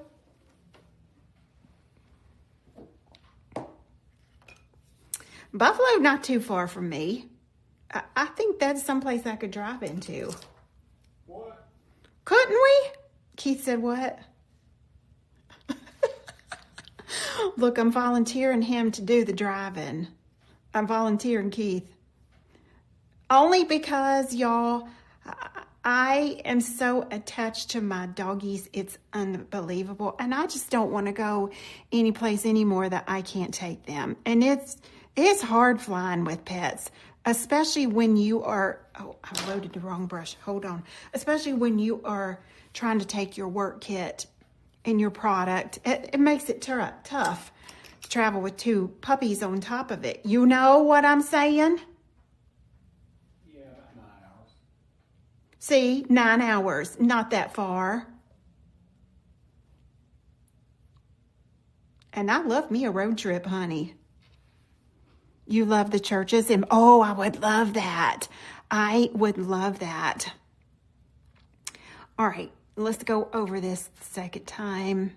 Buffalo, not too far from me. I think that's someplace I could drive into. What? Couldn't we? Keith said, what? Look, I'm volunteering him to do the driving. I'm volunteering Keith. Only because, y'all, I am so attached to my doggies. It's unbelievable. And I just don't want to go any place anymore that I can't take them. And it's hard flying with pets, especially when you are, oh, I loaded the wrong brush. Hold on. Especially when you are trying to take your work kit and your product. It makes it tough to travel with two puppies on top of it. You know what I'm saying? Yeah, about 9 hours. See, 9 hours, not that far. And I love me a road trip, honey. You love the churches? And oh, I would love that. I would love that. All right, let's go over this the second time.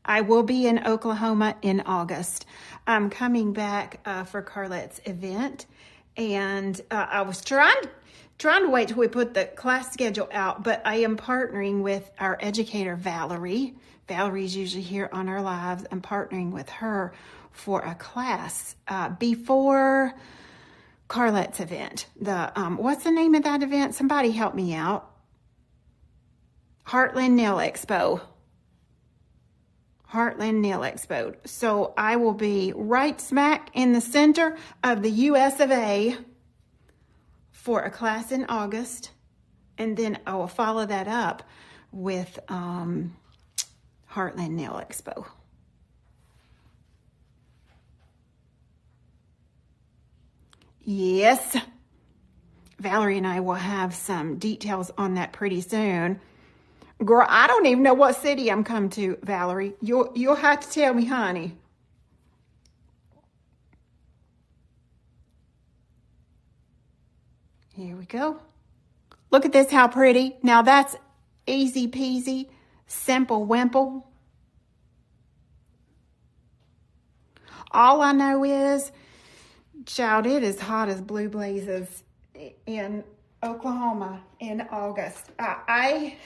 I will be in Oklahoma in August. I'm coming back for Carlette's event. And I was trying to wait till we put the class schedule out, but I am partnering with our educator, Valerie. Valerie's usually here on our lives. I'm partnering with her for a class before Carlette's event. What's the name of that event? Somebody help me out. Heartland Nail Expo. Heartland Nail Expo. So I will be right smack in the center of the US of A for a class in August. And then I will follow that up with Heartland Nail Expo. Yes. Valerie and I will have some details on that pretty soon. Girl, I don't even know what city I'm coming to, Valerie. You'll have to tell me, honey. Here we go. Look at this, how pretty. Now that's easy peasy, simple wimple. All I know is, child, it is hot as blue blazes in Oklahoma in August. I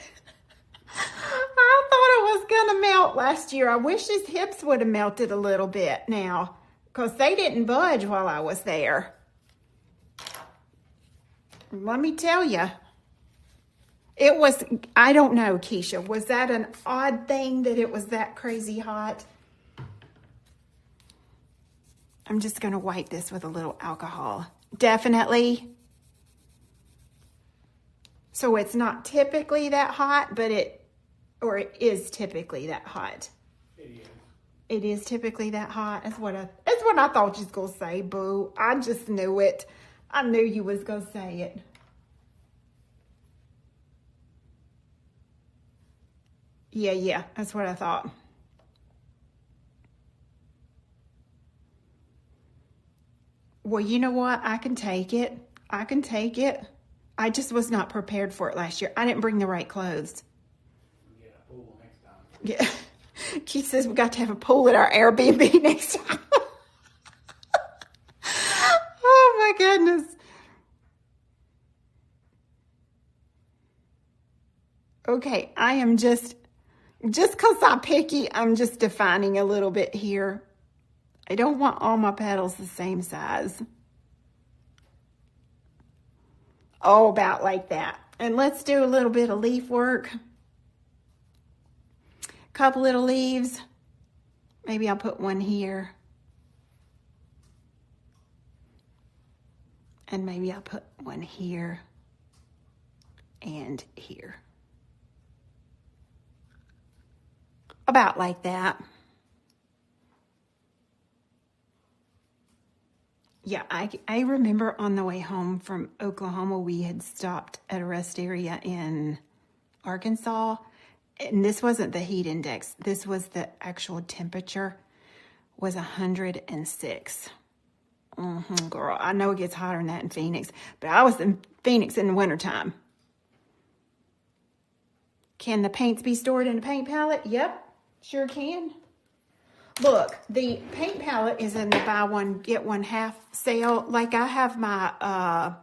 thought it was going to melt last year. I wish his hips would have melted a little bit now, because they didn't budge while I was there. Let me tell you, it was, I don't know, Keisha, was that an odd thing that it was that crazy hot? I'm just going to wipe this with a little alcohol. Definitely. So it's not typically that hot, but it is typically that hot. It is. It is typically that hot. That's what I thought you was going to say, boo. I just knew it. I knew you was going to say it. Yeah, that's what I thought. Well, you know what? I can take it. I can take it. I just was not prepared for it last year. I didn't bring the right clothes. We'll get a pool next time. Yeah. Keith says we got to have a pool at our Airbnb next time. Oh my goodness. Okay, I am just because I'm picky, I'm just defining a little bit here. I don't want all my petals the same size. Oh, about like that. And let's do a little bit of leaf work. Couple little leaves. Maybe I'll put one here. And maybe I'll put one here and here. About like that. Yeah, I remember on the way home from Oklahoma, we had stopped at a rest area in Arkansas. And this wasn't the heat index. This was the actual temperature was 106. Girl, I know it gets hotter than that in Phoenix, but I was in Phoenix in the wintertime. Can the paints be stored in a paint palette? Yep, sure can. Look, the paint palette is in the buy one, get one half sale. Like I have my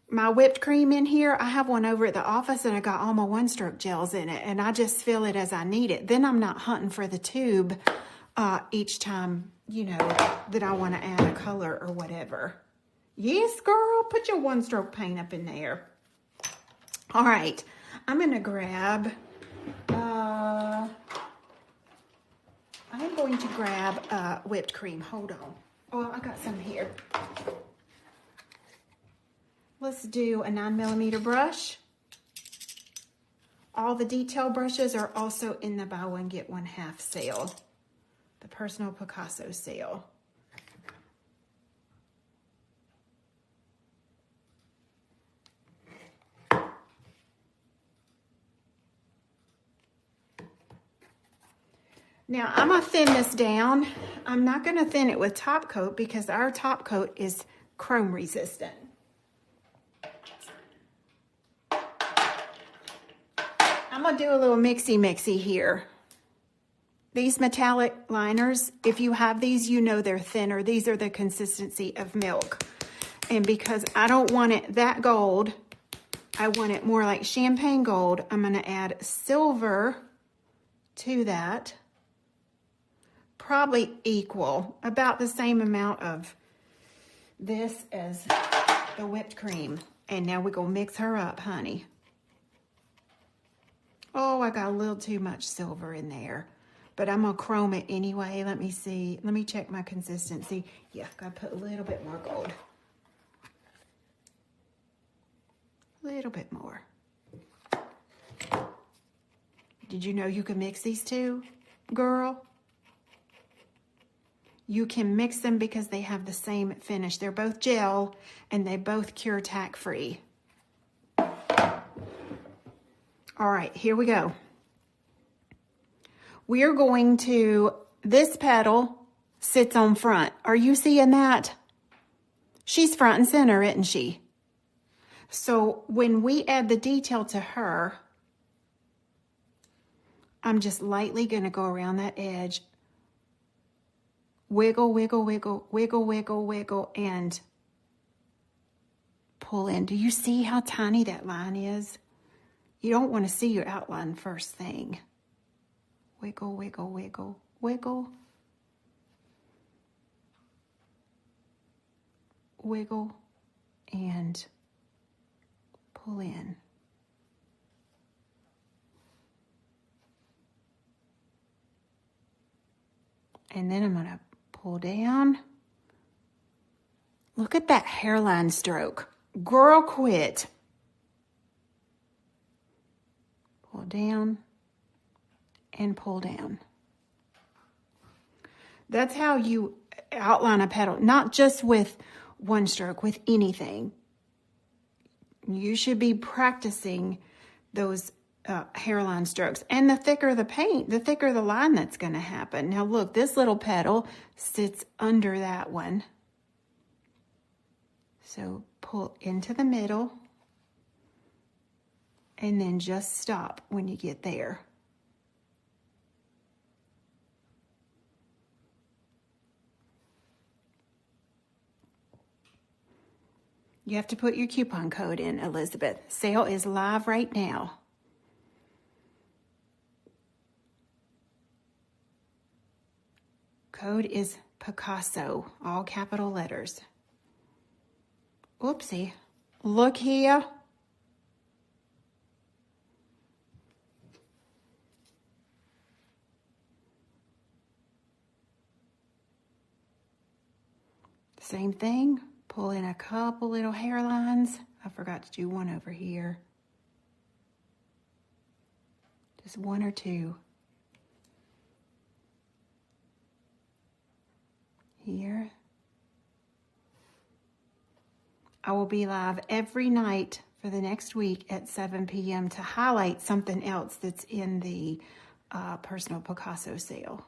my whipped cream in here. I have one over at the office and I got all my one-stroke gels in it and I just fill it as I need it. Then I'm not hunting for the tube each time, you know, that I want to add a color or whatever. Yes, girl, put your one-stroke paint up in there. All right, I'm going to grab, I'm going to grab whipped cream. Hold on. Oh, I got some here. Let's do a 9mm brush. All the detail brushes are also in the buy one, get one half sale. The Personal Picasso sale. Now, I'm going to thin this down. I'm not going to thin it with top coat because our top coat is chrome resistant. I'm going to do a little mixy here. These metallic liners, if you have these, you know they're thinner. These are the consistency of milk. And because I don't want it that gold, I want it more like champagne gold, I'm going to add silver to that. Probably equal, about the same amount of this as the whipped cream. And now we're going to mix her up, honey. Oh, I got a little too much silver in there. But I'm going to chrome it anyway. Let me see. Let me check my consistency. Yeah, got to put a little bit more gold. A little bit more. Did you know you can mix these two, girl? You can mix them because they have the same finish. They're both gel and they both cure tack free. All right, here we go. We're going to, this petal sits on front. Are you seeing that? She's front and center, isn't she? So when we add the detail to her, I'm just lightly going to go around that edge. Wiggle, wiggle, wiggle, wiggle, wiggle, wiggle, and pull in. Do you see how tiny that line is? You don't want to see your outline first thing. Wiggle, wiggle, wiggle, wiggle. Wiggle and pull in. And then I'm going to pull down. Look at that hairline stroke. Girl, quit. Pull down and pull down. That's how you outline a petal, not just with one stroke, with anything. You should be practicing those hairline strokes. And the thicker the paint, the thicker the line that's going to happen. Now look, this little petal sits under that one. So pull into the middle and then just stop when you get there. You have to put your coupon code in, Elizabeth. Sale is live right now. Code is Picasso, all capital letters. Oopsie. Look here. Same thing. Pull in a couple little hairlines. I forgot to do one over here. Just one or two. Here. I will be live every night for the next week at 7 p.m. to highlight something else that's in the Personal Picasso sale.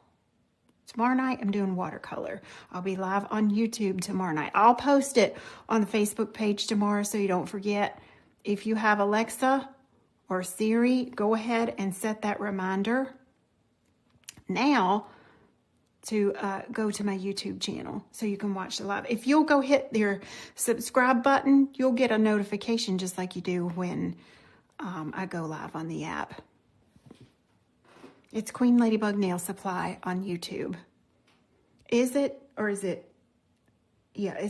Tomorrow night, I'm doing watercolor. I'll be live on YouTube tomorrow night. I'll post it on the Facebook page tomorrow so you don't forget. If you have Alexa or Siri, go ahead and set that reminder. Now, to go to my YouTube channel so you can watch the live. If you'll go hit your subscribe button, you'll get a notification just like you do when I go live on the app. It's Queen Ladybug Nail Supply on YouTube. Is it, or is it? Yeah,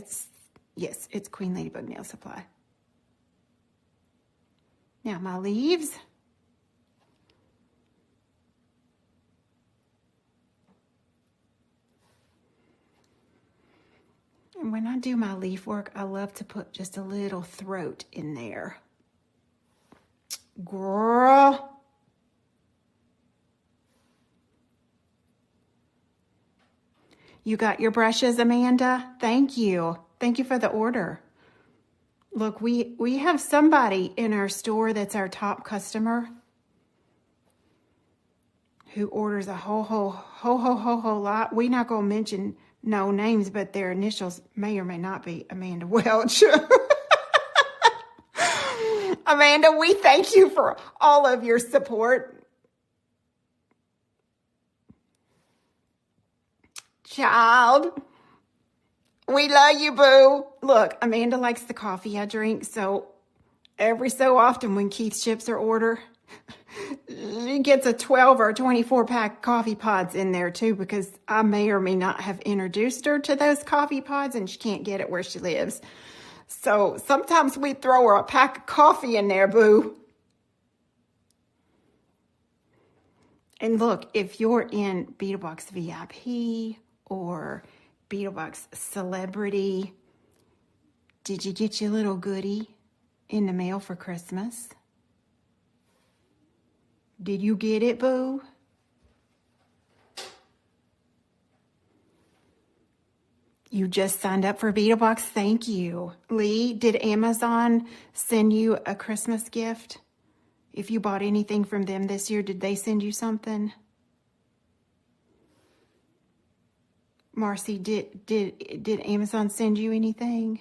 yes, it's Queen Ladybug Nail Supply. Now my leaves. And when I do my leaf work, I love to put just a little throat in there. Girl. You got your brushes, Amanda? Thank you. Thank you for the order. Look, we have somebody in our store that's our top customer who orders a whole lot. We're not going to mention no names, but their initials may or may not be Amanda Welch. Amanda, we thank you for all of your support. Child, we love you, boo. Look, Amanda likes the coffee I drink, so every so often when Keith ships her order, she gets a 12 or 24 pack coffee pods in there too, because I may or may not have introduced her to those coffee pods and she can't get it where she lives. So sometimes we throw her a pack of coffee in there, boo. And look, if you're in Beetlebox VIP or Beetlebox Celebrity, did you get your little goodie in the mail for Christmas? Did you get it, boo? You just signed up for Beetlebox. Thank you. Lee, did Amazon send you a Christmas gift? If you bought anything from them this year, did they send you something? Marcy, did Amazon send you anything?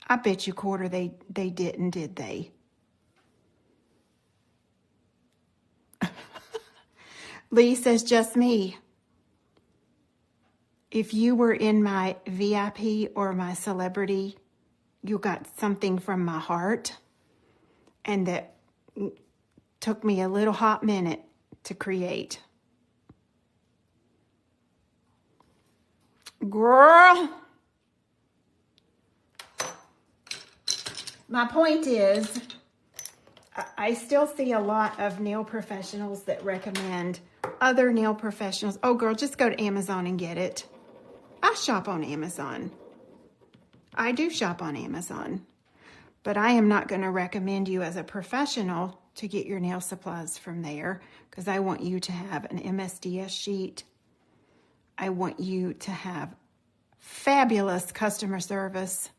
I bet you quarter they didn't, did they? Lee says, just me. If you were in my VIP or my celebrity, you got something from my heart, and that took me a little hot minute to create. Girl, my point is, I still see a lot of nail professionals that recommend other nail professionals. Oh, girl, just go to Amazon and get it. I shop on Amazon. I do shop on Amazon. But I am not going to recommend you as a professional to get your nail supplies from there, because I want you to have an MSDS sheet. I want you to have fabulous customer service,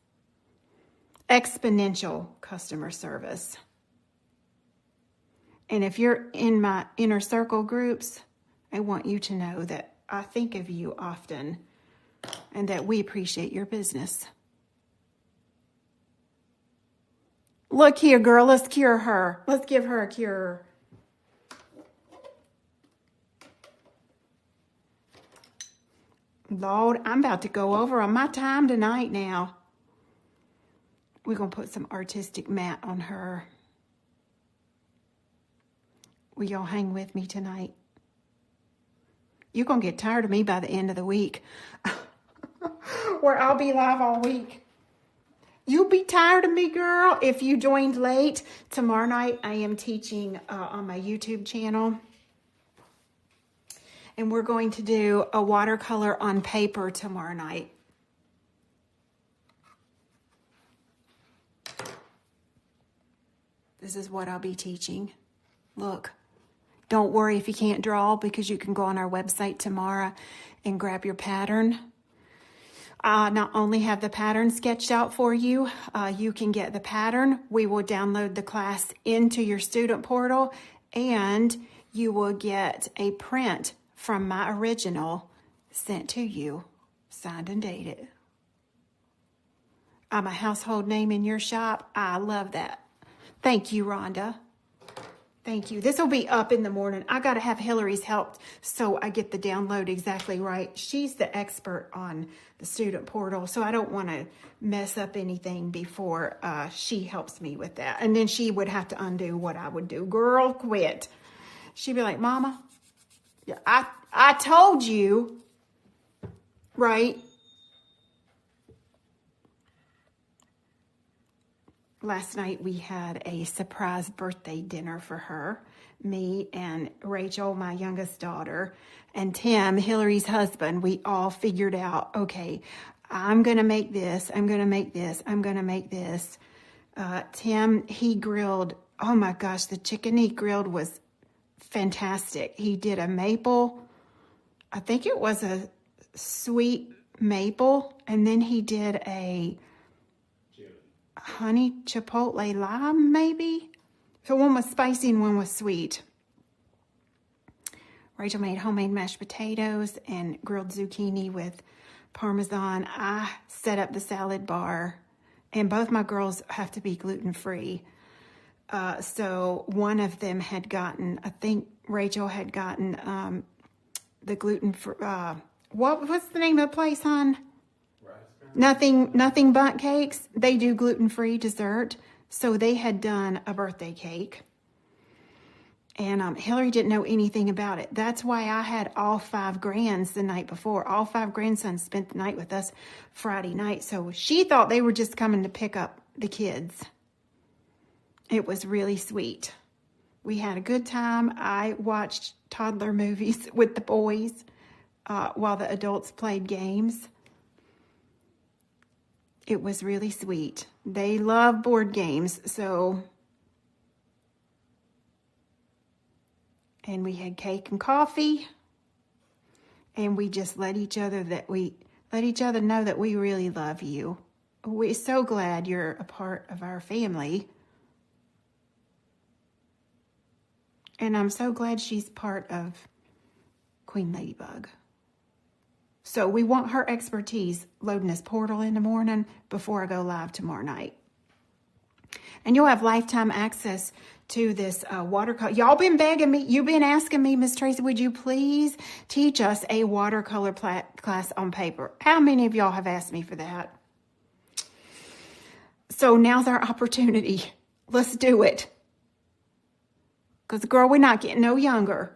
exponential customer service. And if you're in my inner circle groups, I want you to know that I think of you often and that we appreciate your business. Look here, girl, let's cure her. Let's give her a cure. Lord, I'm about to go over on my time tonight now. We're going to put some artistic matte on her. Will y'all hang with me tonight? You're going to get tired of me by the end of the week. Where I'll be live all week. You'll be tired of me, girl, if you joined late. Tomorrow night, I am teaching on my YouTube channel. And we're going to do a watercolor on paper tomorrow night. This is what I'll be teaching. Look, don't worry if you can't draw, because you can go on our website tomorrow and grab your pattern. Not only have the pattern sketched out for you, you can get the pattern. We will download the class into your student portal, and you will get a print from my original sent to you, signed and dated. I'm a household name in your shop. I love that. Thank you, Rhonda. Thank you. This will be up in the morning. I got to have Hillary's help so I get the download exactly right. She's the expert on the student portal, so I don't want to mess up anything before she helps me with that. And then she would have to undo what I would do. Girl, quit. She'd be like, Mama, I told you, right? Last night we had a surprise birthday dinner for her. Me and Rachel, my youngest daughter, and Tim, Hillary's husband. We all figured out, okay, I'm going to make this, I'm going to make this, I'm going to make this. Tim, he grilled, oh my gosh, the chicken he grilled was fantastic. He did a maple, I think it was a sweet maple, and then he did a honey chipotle lime, maybe. So one was spicy and one was sweet. Rachel made homemade mashed potatoes and grilled zucchini with Parmesan. I set up the salad bar, and both my girls have to be gluten-free. So one of them had gotten, I think Rachel had gotten the gluten-free, what's the name of the place, hon? Nothing Bundt Cakes. They do gluten-free dessert. So they had done a birthday cake. And Hillary didn't know anything about it. That's why I had all 5 grands the night before. All 5 grandsons spent the night with us Friday night. So she thought they were just coming to pick up the kids. It was really sweet. We had a good time. I watched toddler movies with the boys while the adults played games. It was really sweet. They love board games, so. And we had cake and coffee. And we just let each other know that we really love you. We're so glad you're a part of our family. And I'm so glad she's part of Queen Ladybug. So we want her expertise loading this portal in the morning before I go live tomorrow night. And you'll have lifetime access to this watercolor. Y'all been begging me. You've been asking me, Miss Tracy, would you please teach us a watercolor class on paper? How many of y'all have asked me for that? So now's our opportunity. Let's do it. Because, girl, we're not getting no younger.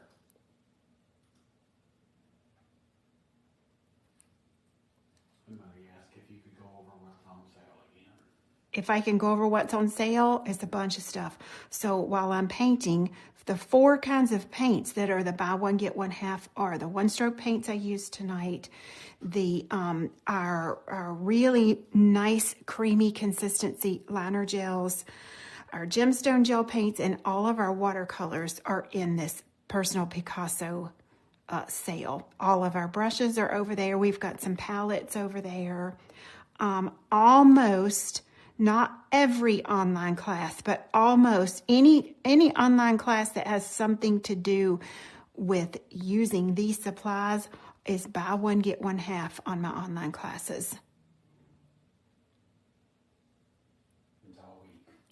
If I can go over what's on sale, it's a bunch of stuff. So while I'm painting, the 4 kinds of paints that are the buy one, get one half are the one-stroke paints I used tonight, the our really nice creamy consistency liner gels, our gemstone gel paints, and all of our watercolors are in this Personal Picasso sale. All of our brushes are over there. We've got some palettes over there. Almost, not every online class, but almost any online class that has something to do with using these supplies is buy one, get one half on my online classes.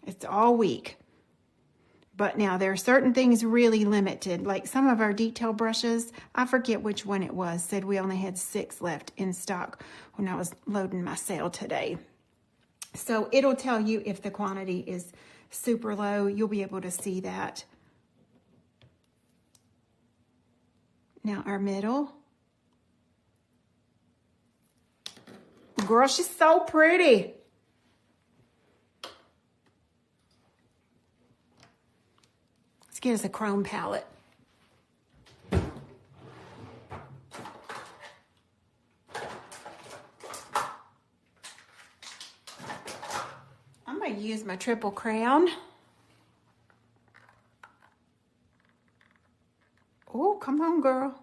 It's all week. But now there are certain things really limited, like some of our detail brushes. I forget which one it was, said we only had 6 left in stock when I was loading my sale today. So it'll tell you if the quantity is super low. You'll be able to see that. Now our middle. Girl, she's so pretty. Let's get us a chrome palette. I'm going to use my triple crown. Oh, come on, girl.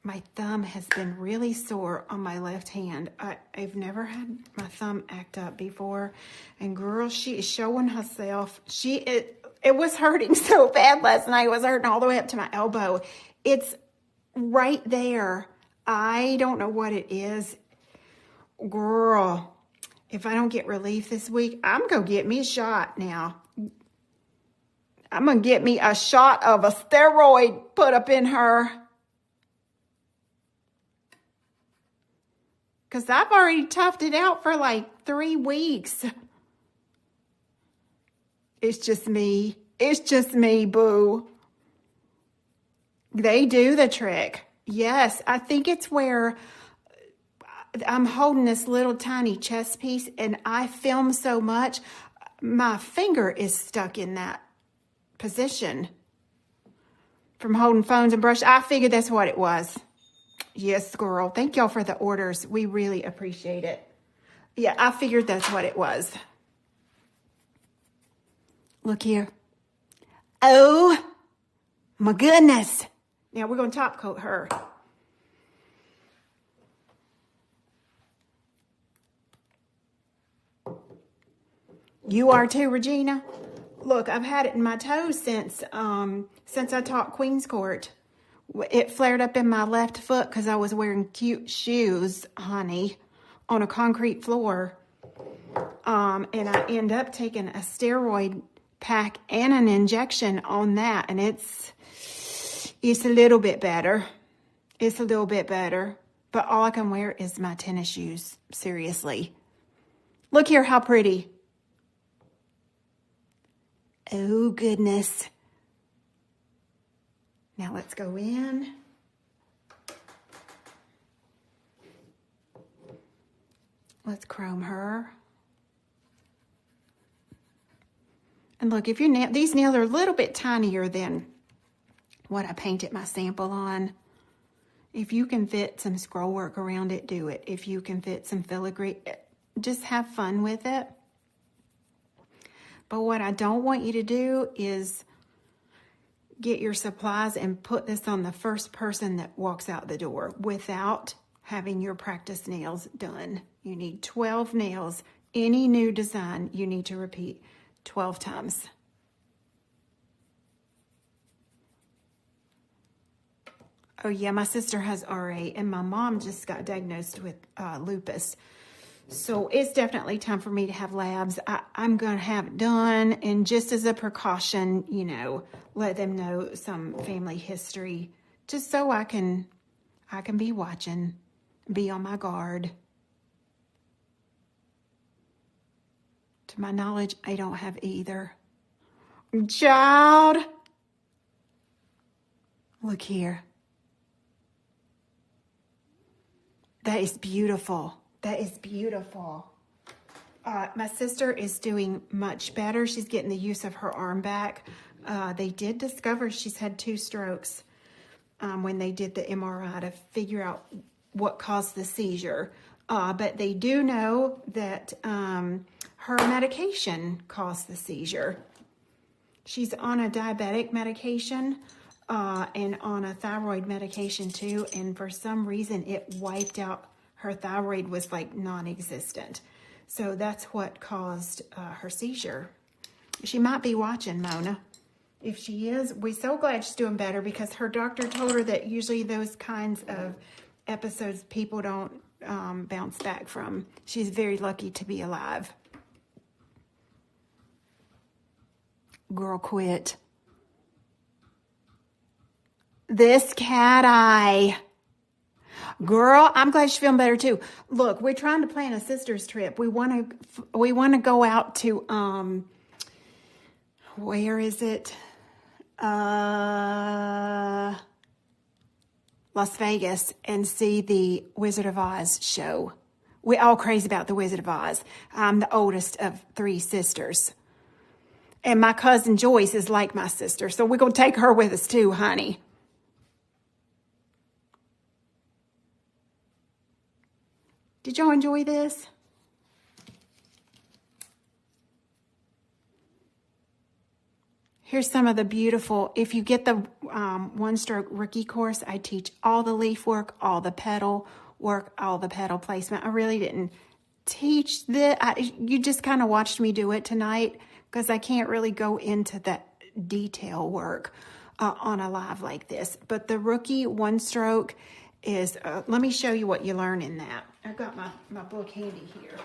My thumb has been really sore on my left hand. I've never had my thumb act up before. And girl, she is showing herself. It was hurting so bad last night. It was hurting all the way up to my elbow. It's right there. I don't know what it is. Girl, if I don't get relief this week, I'm going to get me a shot now. I'm going to get me a shot of a steroid put up in her. Because I've already toughed it out for like 3 weeks. It's just me. It's just me, boo. They do the trick. Yes, I think it's where I'm holding this little tiny chest piece and I film so much, my finger is stuck in that position from holding phones and brush. I figured that's what it was. Yes, girl. Thank y'all for the orders. We really appreciate it. Yeah, I figured that's what it was. Look here. Oh, my goodness. Now we're going to top coat her. You are too, Regina? Look, I've had it in my toes since I taught Queen's Court. It flared up in my left foot because I was wearing cute shoes, honey, on a concrete floor. And I end up taking a steroid pack and an injection on that. And it's a little bit better. It's a little bit better. But all I can wear is my tennis shoes. Seriously. Look here how pretty. Oh, goodness. Now let's go in. Let's chrome her. And look, if your nail, these nails are a little bit tinier than what I painted my sample on. If you can fit some scroll work around it, do it. If you can fit some filigree, just have fun with it. But what I don't want you to do is get your supplies and put this on the first person that walks out the door without having your practice nails done. You need 12 nails. Any new design, you need to repeat 12 times. Oh yeah, my sister has RA and my mom just got diagnosed with lupus. So it's definitely time for me to have labs. I'm going to have it done. And just as a precaution, you know, let them know some family history. Just so I can be watching, be on my guard. To my knowledge, I don't have either. Child. Look here. That is beautiful. That is beautiful. My sister is doing much better. She's getting the use of her arm back. They did discover she's had 2 strokes when they did the MRI to figure out what caused the seizure. But they do know that her medication caused the seizure. She's on a diabetic medication and on a thyroid medication too. And for some reason, it wiped out. Her thyroid was like non-existent. So that's what caused her seizure. She might be watching, Mona. If she is, we're so glad she's doing better because her doctor told her that usually those kinds of episodes people don't bounce back from. She's very lucky to be alive. Girl, quit. This cat eye. Girl, I'm glad she's feeling better too. Look, we're trying to plan a sister's trip. We want to go out to where is it? Las Vegas and see the Wizard of Oz show. We're all crazy about the Wizard of Oz. I'm the oldest of 3 sisters. And my cousin Joyce is like my sister, so we're going to take her with us too, honey. Did y'all enjoy this? Here's some of the beautiful, if you get the one-stroke rookie course, I teach all the leaf work, all the petal work, all the petal placement. I really didn't teach you just kind of watched me do it tonight because I can't really go into that detail work on a live like this. But the rookie one-stroke is, let me show you what you learn in that. I've got my book handy here.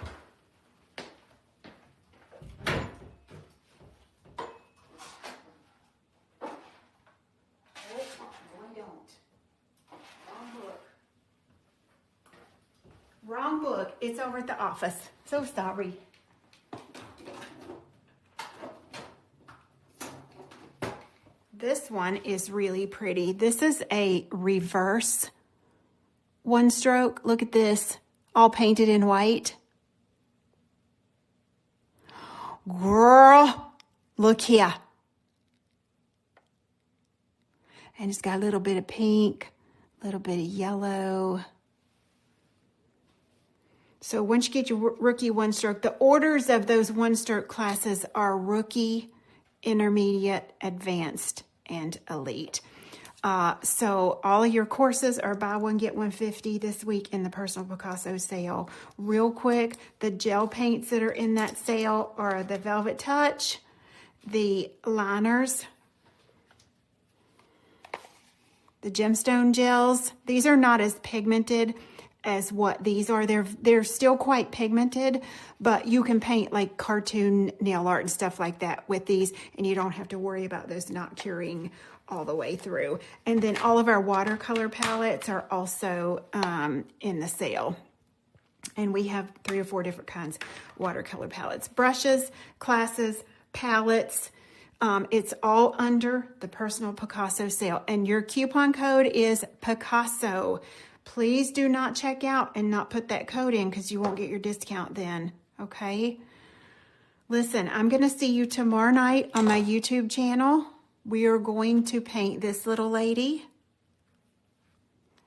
Wrong book. It's over at the office. So sorry. This one is really pretty. This is a reverse one stroke. Look at this. All painted in white. Girl, look here. And it's got a little bit of pink, a little bit of yellow. So once you get your rookie one stroke, the orders of those one stroke classes are rookie, intermediate, advanced, and elite. So all of your courses are buy one, get one 50 this week in the Personal Picasso sale. Real quick, the gel paints that are in that sale are the Velvet Touch, the liners, the gemstone gels. These are not as pigmented as what these are. They're still quite pigmented, but you can paint like cartoon nail art and stuff like that with these, and you don't have to worry about those not curing all the way through. And then all of our watercolor palettes are also in the sale. And we have 3 or 4 different kinds of watercolor palettes. Brushes, classes, palettes. It's all under the Personal Picasso sale. And your coupon code is Picasso. Please do not check out and not put that code in because you won't get your discount then, okay? Listen, I'm going to see you tomorrow night on my YouTube channel. We are going to paint this little lady.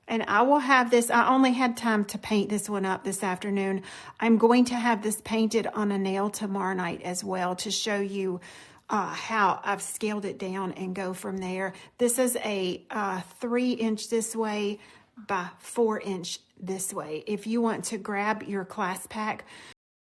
And I will have this, I only had time to paint this one up this afternoon. I'm going to have this painted on a nail tomorrow night as well to show you how I've scaled it down and go from there. This is a 3-inch this way by 4-inch this way. If you want to grab your class pack